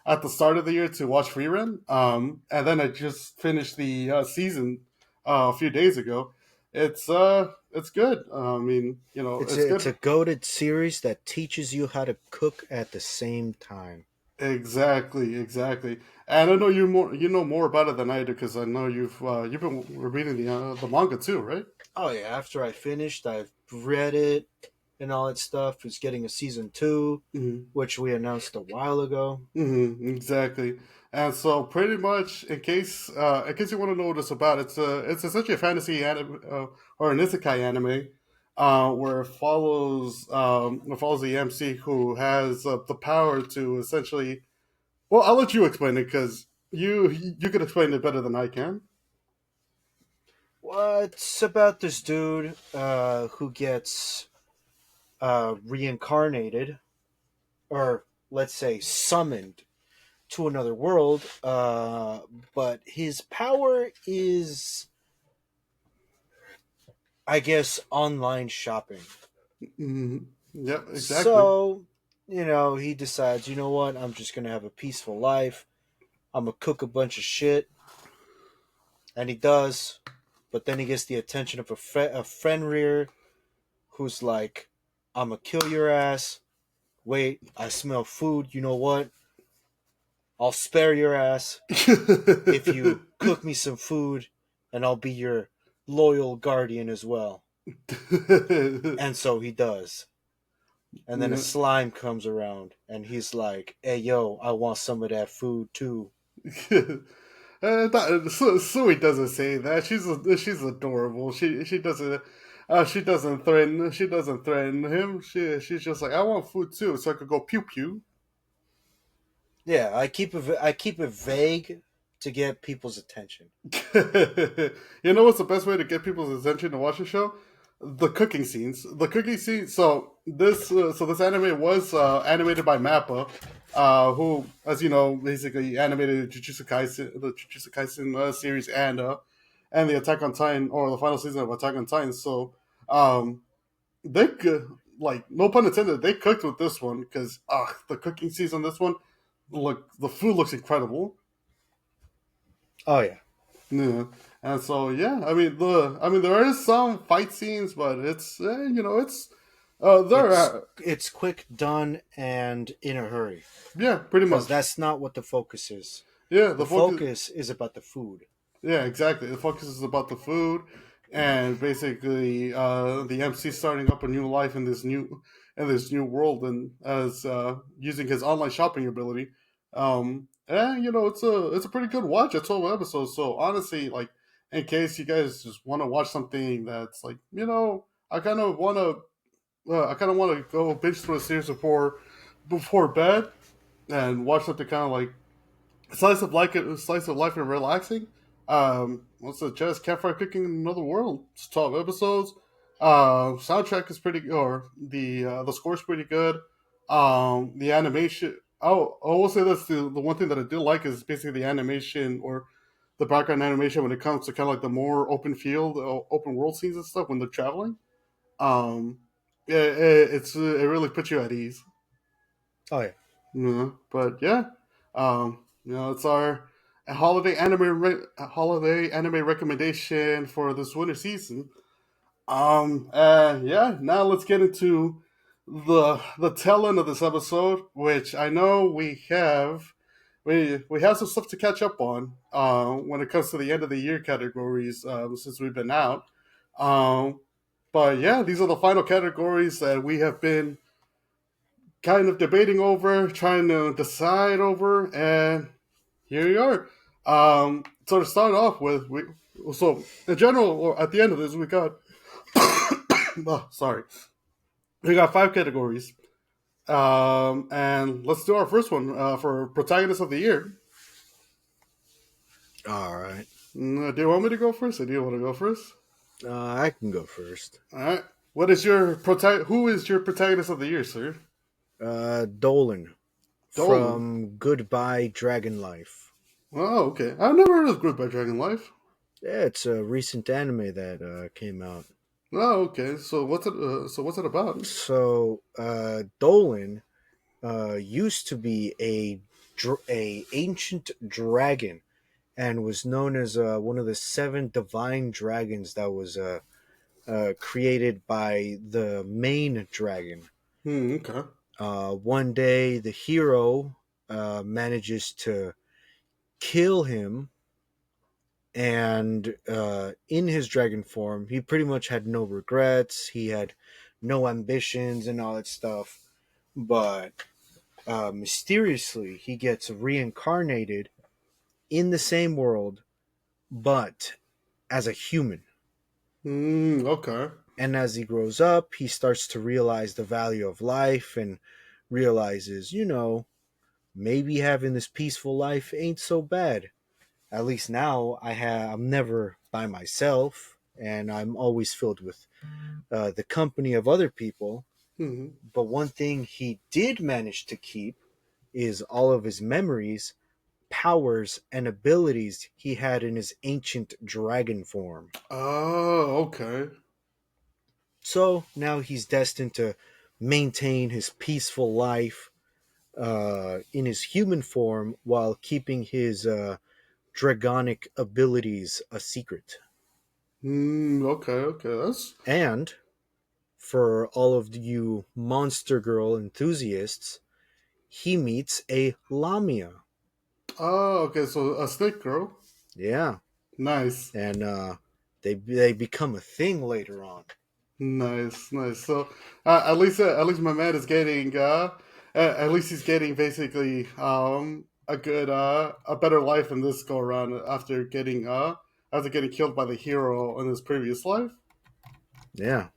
at the start of the year to watch Freerun. And then I just finished the season a few days ago. It's good. I mean, it's It's good. a goated series that teaches you how to cook at the same time. Exactly, exactly. And I know you know more about it than I do because I know you've been reading the manga too, right? Oh yeah, after I finished, I've read it and all that stuff. It's getting a season 2, Mm-hmm. which we announced a while ago. Exactly. And so, pretty much, in case you want to know what it's about, it's essentially a fantasy anime or an isekai anime, where it follows the MC who has the power to essentially. Well, I'll let you explain it because you can explain it better than I can. Well, it's about this dude who gets reincarnated, or let's say summoned to another world, but his power is, I guess, online shopping. Mm, yep, exactly. So, he decides, you know what, I'm just going to have a peaceful life. I'm going to cook a bunch of shit. And he does. But then he gets the attention of a Fenrir who's like, I'm going to kill your ass. Wait, I smell food. You know what? I'll spare your ass if you cook me some food, and I'll be your loyal guardian as well. And so he does. And then a Yeah. slime comes around, and he's like, "Hey, yo, I want some of that food too." Sui doesn't say that. She's adorable. She doesn't threaten him. She's just like, I want food too, so I could go pew pew. Yeah, I keep it vague to get people's attention. You know what's the best way to get people's attention to watch a show? The cooking scenes. The cooking scenes. So this anime was animated by Mappa, who, as you know, basically animated Jujutsu Kaisen series and the Attack on Titan or the final season of Attack on Titan. So they could, like, no pun intended, they cooked with this one because the cooking scenes on this one, look, the food looks incredible. Oh yeah, Yeah, and so yeah, I mean there is some fight scenes, but it's it's there it's quick, done, and in a hurry yeah, pretty because much. that's not what the focus is. Yeah, The the focus. focus is about the food. Yeah, exactly. The focus is about the food, and basically the MC starting up a new life in this new world, and as using his online shopping ability. And it's a pretty good watch at 12 episodes. So honestly, like in case you guys just want to watch something that's like I kind of want to go binge through a series before bed and watch something kind of like slice of life and relaxing. What's the just campfire cooking in another world? It's 12 episodes. Soundtrack is pretty, or the score's pretty good. The animation. Oh, I will say this: the one thing that I do like is basically the animation or the background animation when it comes to kind of like the more open field, open world scenes and stuff when they're traveling. It really puts you at ease. Oh yeah. Yeah, but yeah, it's our holiday anime recommendation for this winter season. Yeah. Now let's get into the tail end of this episode, which I know we have some stuff to catch up on. When it comes to the end of the year categories, since we've been out. Um, but yeah, these are the final categories that we have been kind of debating over, trying to decide over, and here you are. So to start off with, so in general, or at the end of this, we got sorry, we got five categories. And let's do our first one for protagonist of the year. All right. Do you want me to go first, or do you want to go first? I can go first. All right. Who is your protagonist of the year, sir? Dolan Dolan. from Goodbye Dragon Life. Oh, okay. I've never heard of Group by Dragon Life. Yeah, it's a recent anime that came out. Oh, okay. So what's it about? Dolan used to be a ancient dragon and was known as one of the seven divine dragons that was created by the main dragon. Okay. One day, the hero manages to kill him, and in his dragon form, he pretty much had no regrets. He had no ambitions and all that stuff. But mysteriously, he gets reincarnated in the same world, but as a human. Okay. And as he grows up, he starts to realize the value of life and realizes, maybe having this peaceful life ain't so bad. At least now I'm never by myself, and I'm always filled with the company of other people. Hmm. But one thing he did manage to keep is all of his memories, powers, and abilities he had in his ancient dragon form. Oh, okay. So now he's destined to maintain his peaceful life in his human form while keeping his dragonic abilities a secret. Okay, okay. That's And for all of you Monster Girl enthusiasts, he meets a Lamia. okay. So a snake girl. Yeah, Nice, and they become a thing later on. nice, nice. So at least my man is getting at least he's getting basically a good a better life in this go around after getting killed by the hero in his previous life. Yeah,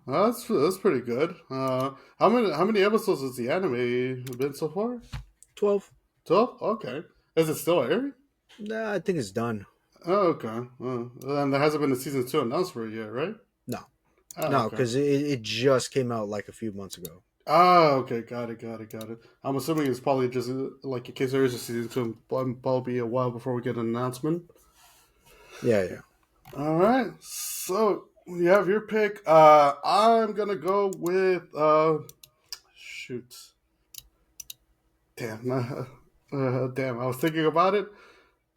That's pretty good. How many episodes has the anime been so far? 12. 12? Okay. Is it still airing? Nah, I think it's done. Oh, okay. And there hasn't been a season 2 announced for it yet, right? No, Oh, no, okay. because it just came out like a few months ago. Ah, okay. Got it, got it, got it. I'm assuming it's probably just like in case there is a season 2, it'll probably be a while before we get an announcement. Yeah, yeah. All right. So you have your pick. I'm gonna go with shoot. Damn. Damn. I was thinking about it.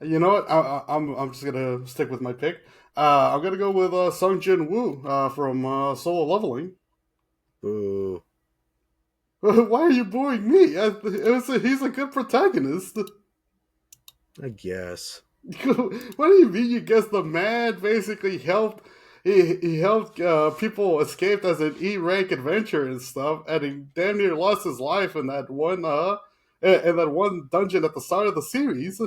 You know what? I'm just gonna stick with my pick. I'm gonna go with Sung Jin Woo from Solo Leveling. Boo. Why are you booing me? He's a good protagonist. I guess. What do you mean? You guess the man basically helped. He helped people escape as an E rank adventure and stuff, and he damn near lost his life in that one dungeon at the start of the series.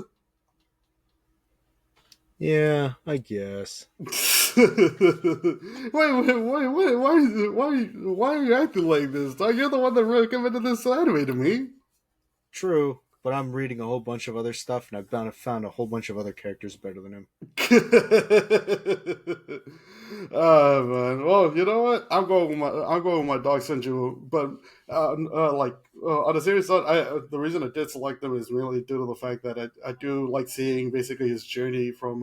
Yeah, I guess. Why are you acting like this? Dog? You're the one that recommended this anime to me. True, but I'm reading a whole bunch of other stuff, and I've found a whole bunch of other characters better than him. Man. Well, you know what? I'm going with my dog Senju. But on a serious note, the reason I did select them is really due to the fact that I do like seeing basically his journey from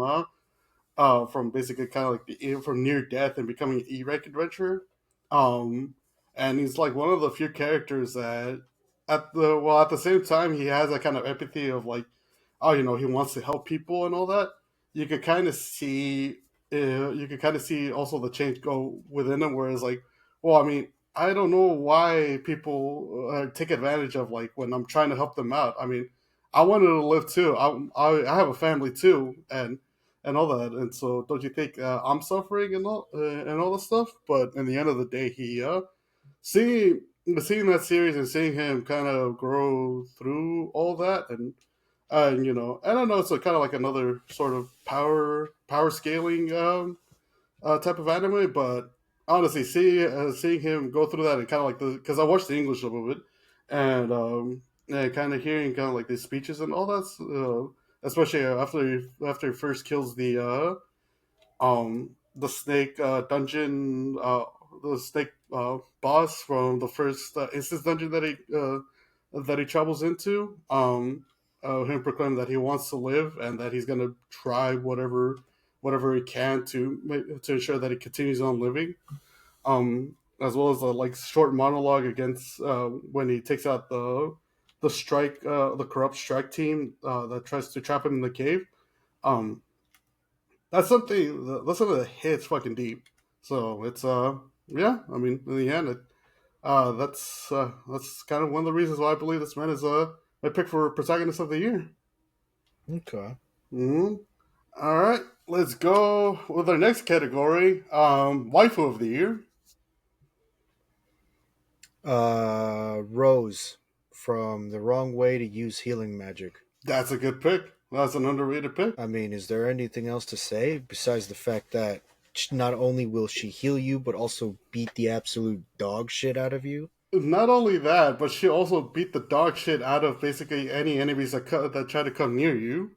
basically kind of like from near death and becoming an E-rank adventurer. Um, and he's like one of the few characters that at the same time he has that kind of empathy of like, oh, he wants to help people and all that. You could kind of see, you could kind of see also the change go within him, where it's like, well, I mean, I don't know why people take advantage of like when I'm trying to help them out. I mean, I wanted to live too. I have a family too, and all that. And so, don't you think I'm suffering and all this stuff? But in the end of the day, he seeing seeing that series and seeing him kind of grow through all that, and I don't know, it's kind of like another sort of power scaling type of anime, but honestly, seeing him go through that and kind of like the because I watched the English of it, and kind of hearing kind of like these speeches and all that, especially after he first kills the snake dungeon the snake boss from the first instance dungeon that he travels into. Him proclaiming that he wants to live and that he's gonna try whatever he can to ensure that he continues on living. As well as a like short monologue against when he takes out the corrupt strike team that tries to trap him in the cave. Um, that's something that hits fucking deep. So it's yeah. I mean, in the end, that's kind of one of the reasons why I believe this man is my pick for protagonist of the year. Okay. Hmm. All right, let's go with our next category. Waifu of the year. Rose from The Wrong Way to Use Healing Magic. That's a good pick. That's an underrated pick. I mean, is there anything else to say besides the fact that not only will she heal you, but also beat the absolute dog shit out of you? Not only that, but she also beat the dog shit out of basically any enemies that try to come near you.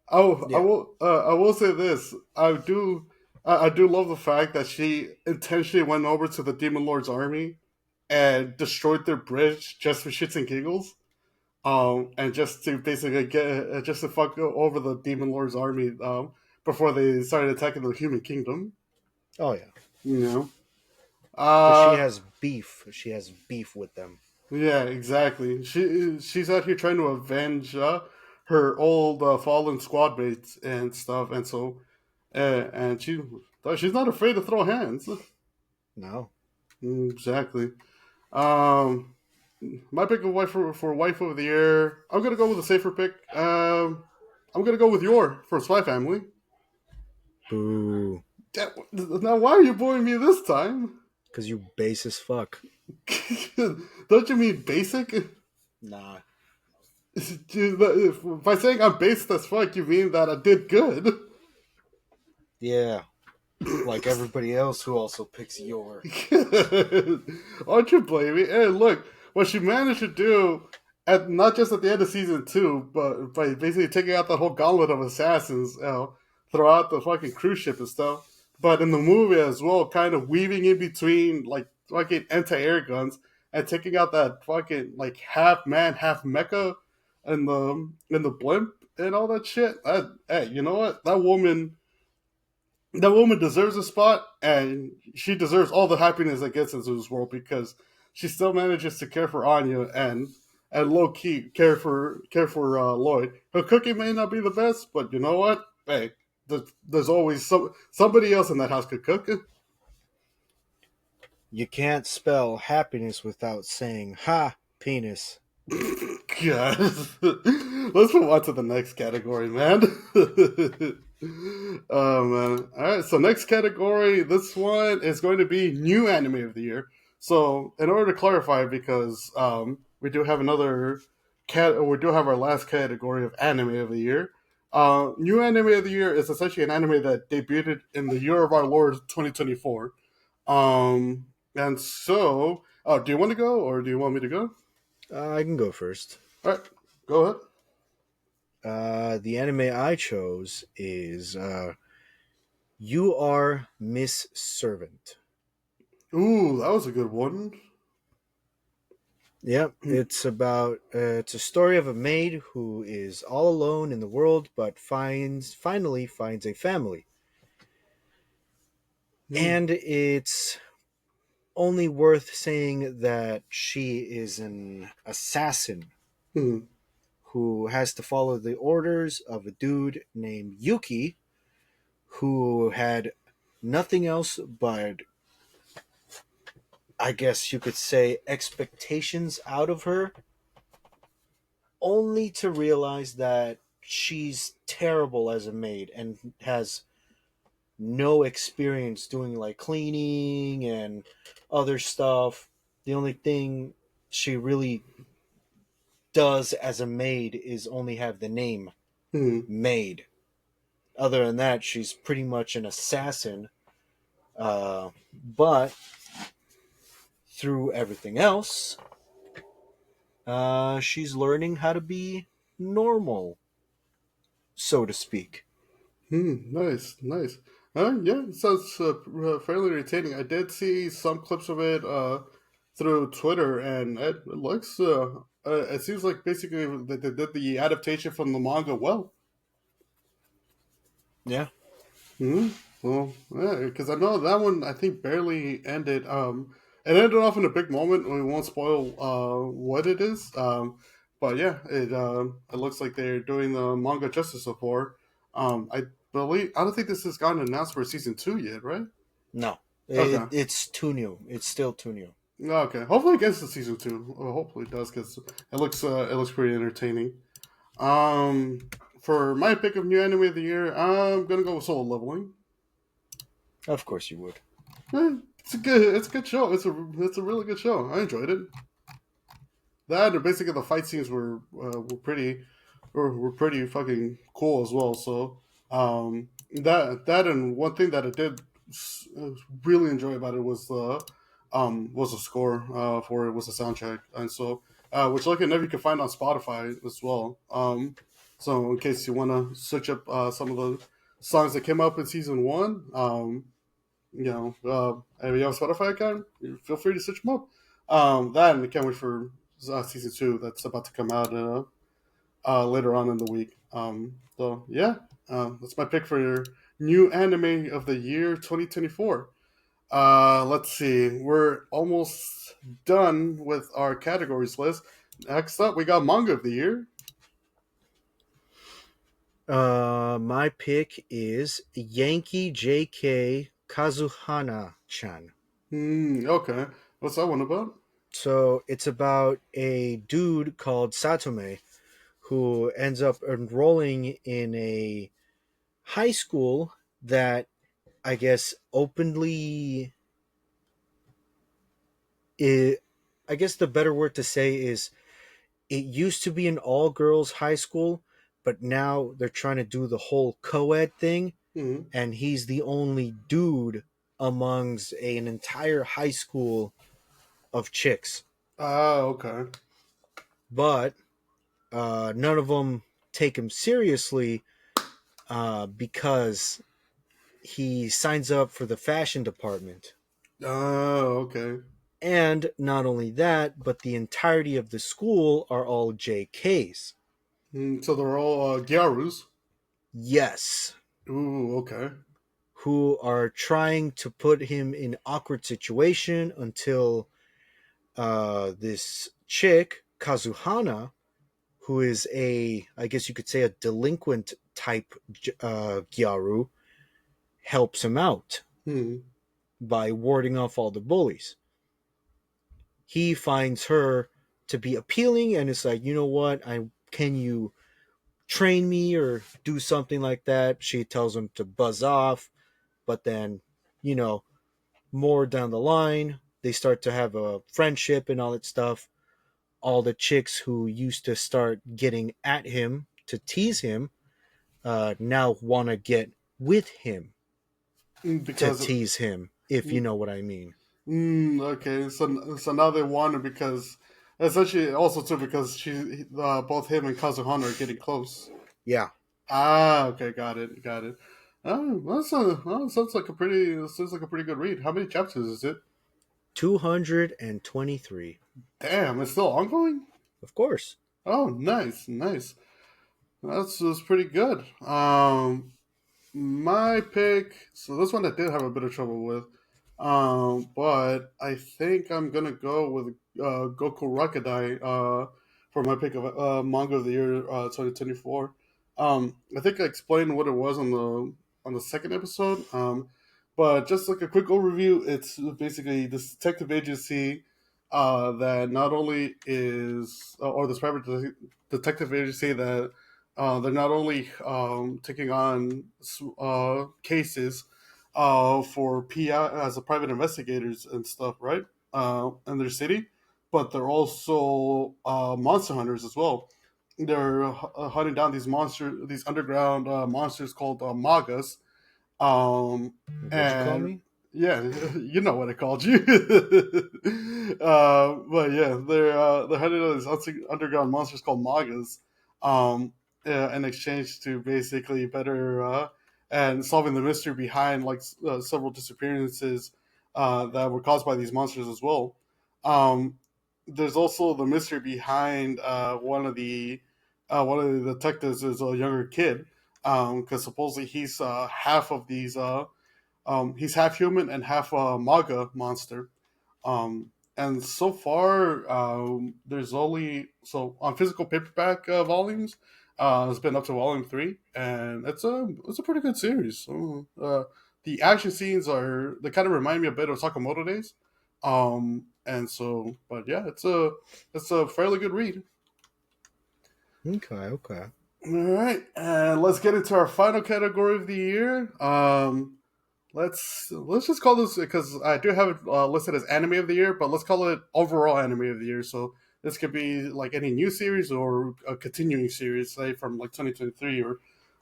Oh, Yeah. I will say this. I do love the fact that she intentionally went over to the Demon Lord's army and destroyed their bridge just for shits and giggles. And just to basically get just to fuck over the Demon Lord's army. Before they started attacking the human kingdom. Oh yeah. You know. Because she Uh has beef. She has beef with them. yeah, exactly. She's out here trying to avenge her old fallen squad mates and stuff, and so and she's not afraid to throw hands. No. Exactly. Um, my pick of for wife of the year. I'm gonna go with a safer pick. I'm gonna go with your for Spy Family. Boo. Now, why are you booing me this time? Because you base as fuck. Don't you mean basic? Nah. By saying I'm basic as fuck, you mean that I did good. Yeah. Like everybody else who also picks your. Aren't you blaming? Hey, look, what she managed to do, at not just at the end of season two, but by basically taking out that whole gauntlet of assassins throughout the fucking cruise ship and stuff. But in the movie as well, kind of weaving in between like fucking anti-air guns and taking out that fucking like half man, half mecha in the blimp and all that shit. Hey, you know what? That woman deserves a spot, and she deserves all the happiness that gets into this world because she still manages to care for Anya and low key care for Lloyd. Her cooking may not be the best, but you know what? Hey, there's always somebody else in that house could cook. You can't spell happiness without saying ha penis. God. Let's move on to the next category, man. Oh man. Alright, so next category, this one is going to be new anime of the year. So in order to clarify, because we do have we do have our last category of anime of the year. New anime of the year is essentially an anime that debuted in the year of our Lord 2024. And so, do you want to go or do you want me to go? I can go first. All right, go ahead. The anime I chose is You Are Miss Servant. Ooh, that was a good one. Yep, it's a story of a maid who is all alone in the world, but finally finds a family, Hmm. and it's only worth saying that she is an assassin Hmm. who has to follow the orders of a dude named Yuki, who had nothing else but, I guess you could say, expectations out of her, only to realize that she's terrible as a maid and has no experience doing like cleaning and other stuff. The only thing she really does as a maid is only have the name Hmm. maid. Other than that, she's pretty much an assassin. But through everything else, she's learning how to be normal, so to speak. Nice, nice. Yeah, it sounds fairly entertaining. I did see some clips of it through Twitter, and it looks. It seems like basically they did the adaptation from the manga well. Yeah. Hmm. Well, yeah, because I know that one. I think barely ended. It ended off in a big moment. We won't spoil what it is. But yeah, it looks like they're doing the manga justice so far. I believe I don't think this has gotten announced for season two yet, right? No, Okay. it's too new. It's still too new. Okay. Hopefully it gets to season two. Well, hopefully it does because it looks pretty entertaining. Um, for my pick of new anime of the year, I'm gonna go with Solo Leveling. Of course you would. It's a good show. It's a really good show. I enjoyed it. That or basically the fight scenes were pretty. were pretty fucking cool as well. So that and one thing that I did really enjoy about it was the score for it, was the soundtrack, and so which like enough you can find on Spotify as well. So in case you want to search up some of the songs that came up in season one, if you have a Spotify account, feel free to search them up. That and I can't wait for season two that's about to come out later on in the week. So yeah, that's my pick for your new anime of the year 2024. Let's see, we're almost done with our categories list. Next up, we got manga of the year. My pick is Yankee JK Kazuhana chan. Okay, what's that one about? So it's about a dude called Satome who ends up enrolling in a high school that I guess openly I guess the better word to say is it used to be an all girls high school, but now they're trying to do the whole co ed thing, Mm-hmm. and he's the only dude amongst an entire high school of chicks. Okay. But none of them take him seriously because he signs up for the fashion department. Okay. And not only that, but the entirety of the school are all JKs. So they're all Gyarus. Yes, Ooh, okay. who are trying to put him in awkward situation until this chick Kazuhana, who is I guess you could say a delinquent type Gyaru, helps him out Hmm. by warding off all the bullies. He finds her to be appealing and is like, you know what, I can you train me or do something like that. She tells him to buzz off, but then, you know, more down the line, they start to have a friendship and all that stuff. All the chicks who used to start getting at him to tease him now want to get with him to Because tease him, if you know what I mean. okay, so now they want her because essentially also too because both him and Kazuhana are getting close. Yeah, Okay, got it. Sounds like a pretty good read. How many chapters is it? 223. Damn, it's still ongoing. Of course. Oh, nice, nice. That's pretty good. My pick. So this one I did have a bit of trouble with, but I think I'm gonna go with Goku Rakadai for my pick of manga of the year 2024. I think I explained what it was on the second episode. But just like a quick overview, it's basically this detective agency that not only is or this detective agency that they're not only taking on cases for PI as a private investigators and stuff, right? In their city, but they're also monster hunters as well. They're hunting down these underground monsters called magas, um, What'd you call and me? yeah, you know what I called you. But yeah, they're hunting those underground monsters called magas, in exchange to basically better and solving the mystery behind like several disappearances that were caused by these monsters as well. Um, there's also the mystery behind one of the detectives is a younger kid because supposedly he's half human and half a maga monster. And so far, there's only so on physical paperback volumes. It's been up to volume three, and it's a pretty good series. So, the action scenes are they kind of remind me a bit of Sakamoto Days, and so but yeah, it's a fairly good read. Okay, okay. All right, and let's get into our final category of the year. Let's just call this because I do have it listed as anime of the year, but let's call it overall anime of the year. So this could be like any new series or a continuing series, say from like 2023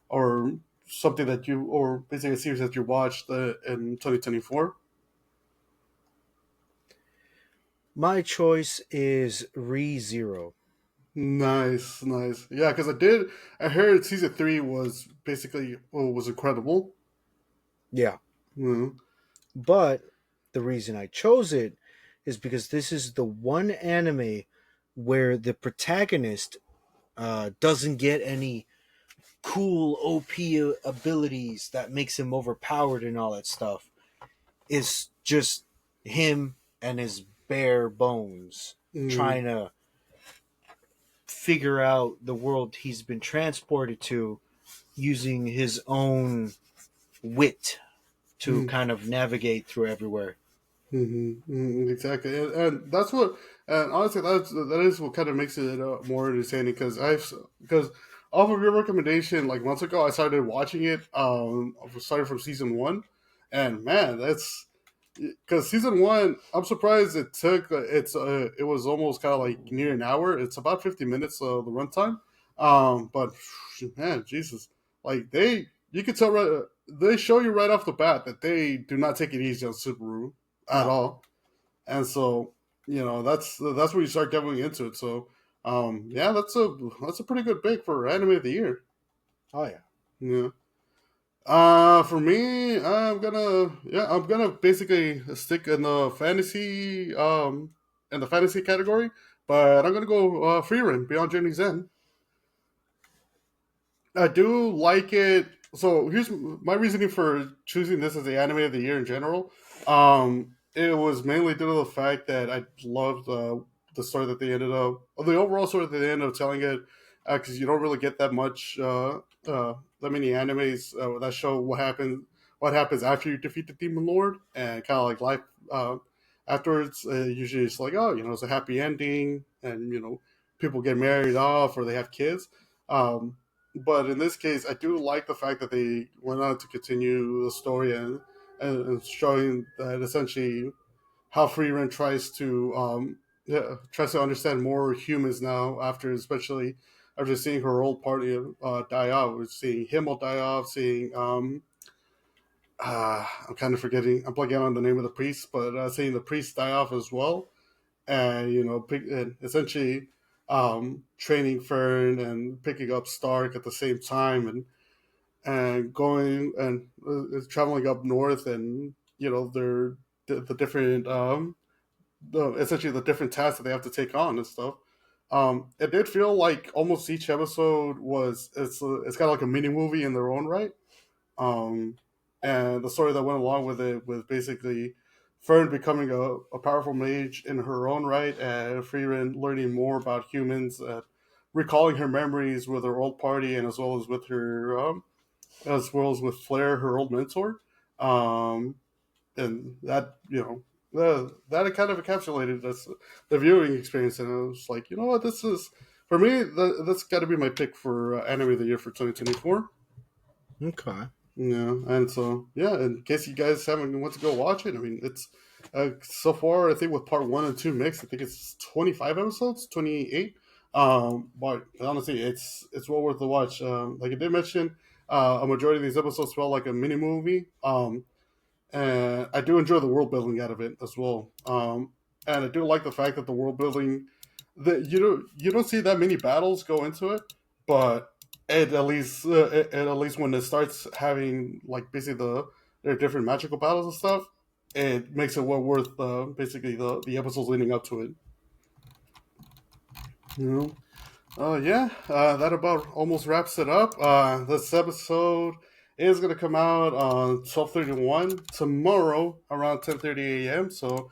or something that you or basically a series that you watched in 2024. My choice is ReZero. Nice, nice. Yeah, because I heard season three was basically was incredible. Yeah. Mm, But the reason I chose it is because this is the one anime where the protagonist doesn't get any cool OP abilities that makes him overpowered and all that stuff. It's just him and his bare bones mm, trying to figure out the world he's been transported to using his own wit to mm. kind of navigate through everywhere. Exactly, and that's what, and honestly, that is what kind of makes it more entertaining because off of your recommendation, like months ago, I started watching it. Started from season one, and man, that's because season one. I'm surprised it took. It was almost kind of like near an hour. It's about 50 minutes of the runtime. But man, Jesus, like you could tell right. They show you right off the bat that they do not take it easy on Subaru at No. all. And so, that's where you start getting into it. So, yeah, that's a pretty good pick for anime of the year. Oh yeah. Yeah. For me, I'm gonna basically stick in the fantasy category, but I'm gonna go Free Run Beyond Journey's End. I do like it. So here's my reasoning for choosing this as the anime of the year in general. It was mainly due to the fact that I loved the story that they ended up, the overall story that they ended up telling it, because you don't really get that many animes that show what happens after you defeat the demon lord, and kind of like life afterwards. Usually it's like, oh, it's a happy ending, and people get married off or they have kids. But in this case, I do like the fact that they went on to continue the story and showing that essentially how Freeman tries to understand more humans now after, especially after seeing her old party die off. We're seeing Himmel die off, seeing I'm kind of forgetting, I'm blanking on the name of the priest, but seeing the priest die off as well, and and essentially training Fern and picking up Stark at the same time, and going and traveling up north, and they're the different essentially the different tasks that they have to take on and stuff. It did feel like almost each episode it's kind of like a mini movie in their own right. um, and the story that went along with it was basically Fern becoming a powerful mage in her own right, and Frieren learning more about humans, recalling her memories with her old party, and as well as with Flair, her old mentor. Um, and that that kind of encapsulated the viewing experience, and I was like, you know what, this is for me. That's got to be my pick for anime of the year for 2024. Okay. Yeah, and so yeah, in case you guys haven't went to go watch it, I mean, it's so far I think with part one and two mixed, I think it's 25 episodes, 28. But honestly, it's well worth the watch. Like I did mention, a majority of these episodes felt like a mini movie. And I do enjoy the world building out of it as well. And I do like the fact that the world building, that you don't see that many battles go into it, but at least when it starts having like basically there are different magical battles and stuff, it makes it well worth basically the episodes leading up to it. You know. Yeah, that about almost wraps it up. This episode is going to come out on 12:31 tomorrow around 10:30 a.m. So,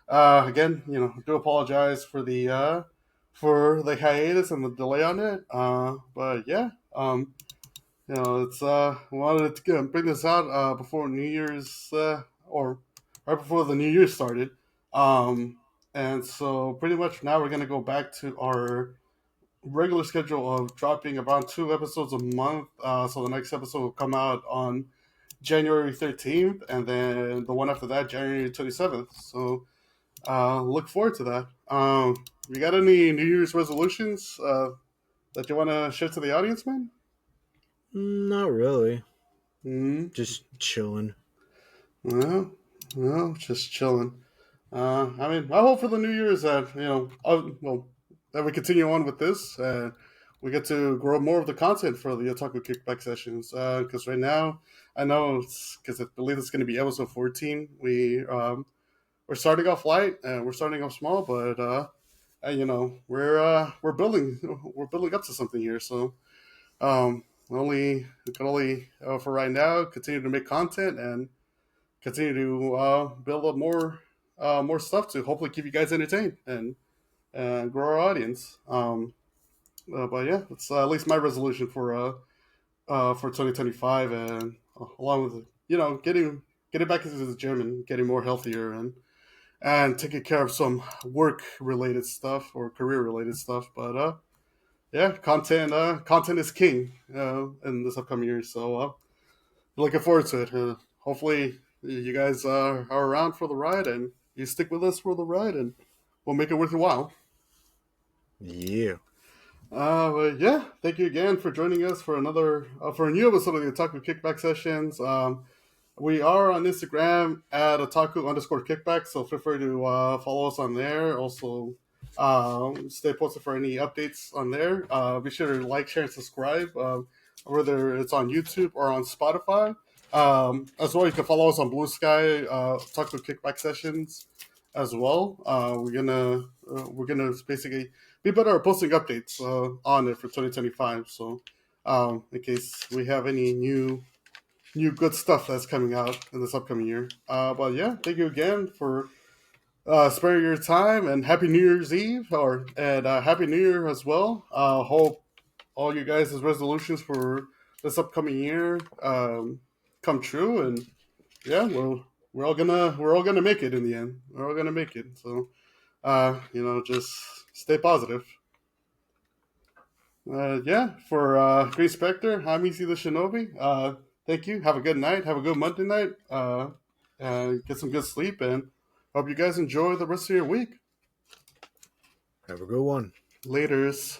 again, I do apologize for the hiatus and the delay on it. But yeah, it's wanted to bring this out before New Year's or right before the New Year started. Um, and so pretty much now we're going to go back to our regular schedule of dropping about two episodes a month. So the next episode will come out on January 13th, and then the one after that, January 27th. So Look forward to that. You got any New Year's resolutions that you want to share to the audience, man? Not really. Mm, Just chilling. well, just chilling. I mean, I hope for the New Year's that that we continue on with this. We get to grow more of the content for the Otaku Kickback Sessions. Because right now, I know because I believe it's going to be episode 14. We're starting off light and we're starting off small, but we're building up to something here. So we can only for right now continue to make content and continue to build up more stuff to hopefully keep you guys entertained and grow our audience. But yeah, it's at least my resolution for 2025, and along with getting back into the gym and getting more healthier and taking care of some work related stuff or career related stuff. But yeah, content is king in this upcoming year. So looking forward to it. Hopefully, you guys are around for the ride and you stick with us for the ride, and we'll make it worth your while. Yeah. But yeah, thank you again for joining us for for a new episode of the Otaku Kickback Sessions. We are on Instagram at otaku_kickback, so feel free to follow us on there. Also, stay posted for any updates on there. Be sure to like, share, and subscribe, whether it's on YouTube or on Spotify. As well, you can follow us on Blue Sky, Otaku Kickback Sessions, as well. We're gonna basically be better at posting updates on it for 2025. So, in case we have any new good stuff that's coming out in this upcoming year. But yeah, thank you again for sparing your time, and Happy New Year's Eve, and Happy New Year as well. Hope all you guys' resolutions for this upcoming year come true, and yeah, we're all gonna make it in the end. We're all gonna make it. So just stay positive. Yeah, for Green Specter, I'm Easy the Shinobi. Thank you. Have a good night. Have a good Monday night. Get some good sleep, and hope you guys enjoy the rest of your week. Have a good one. Laters.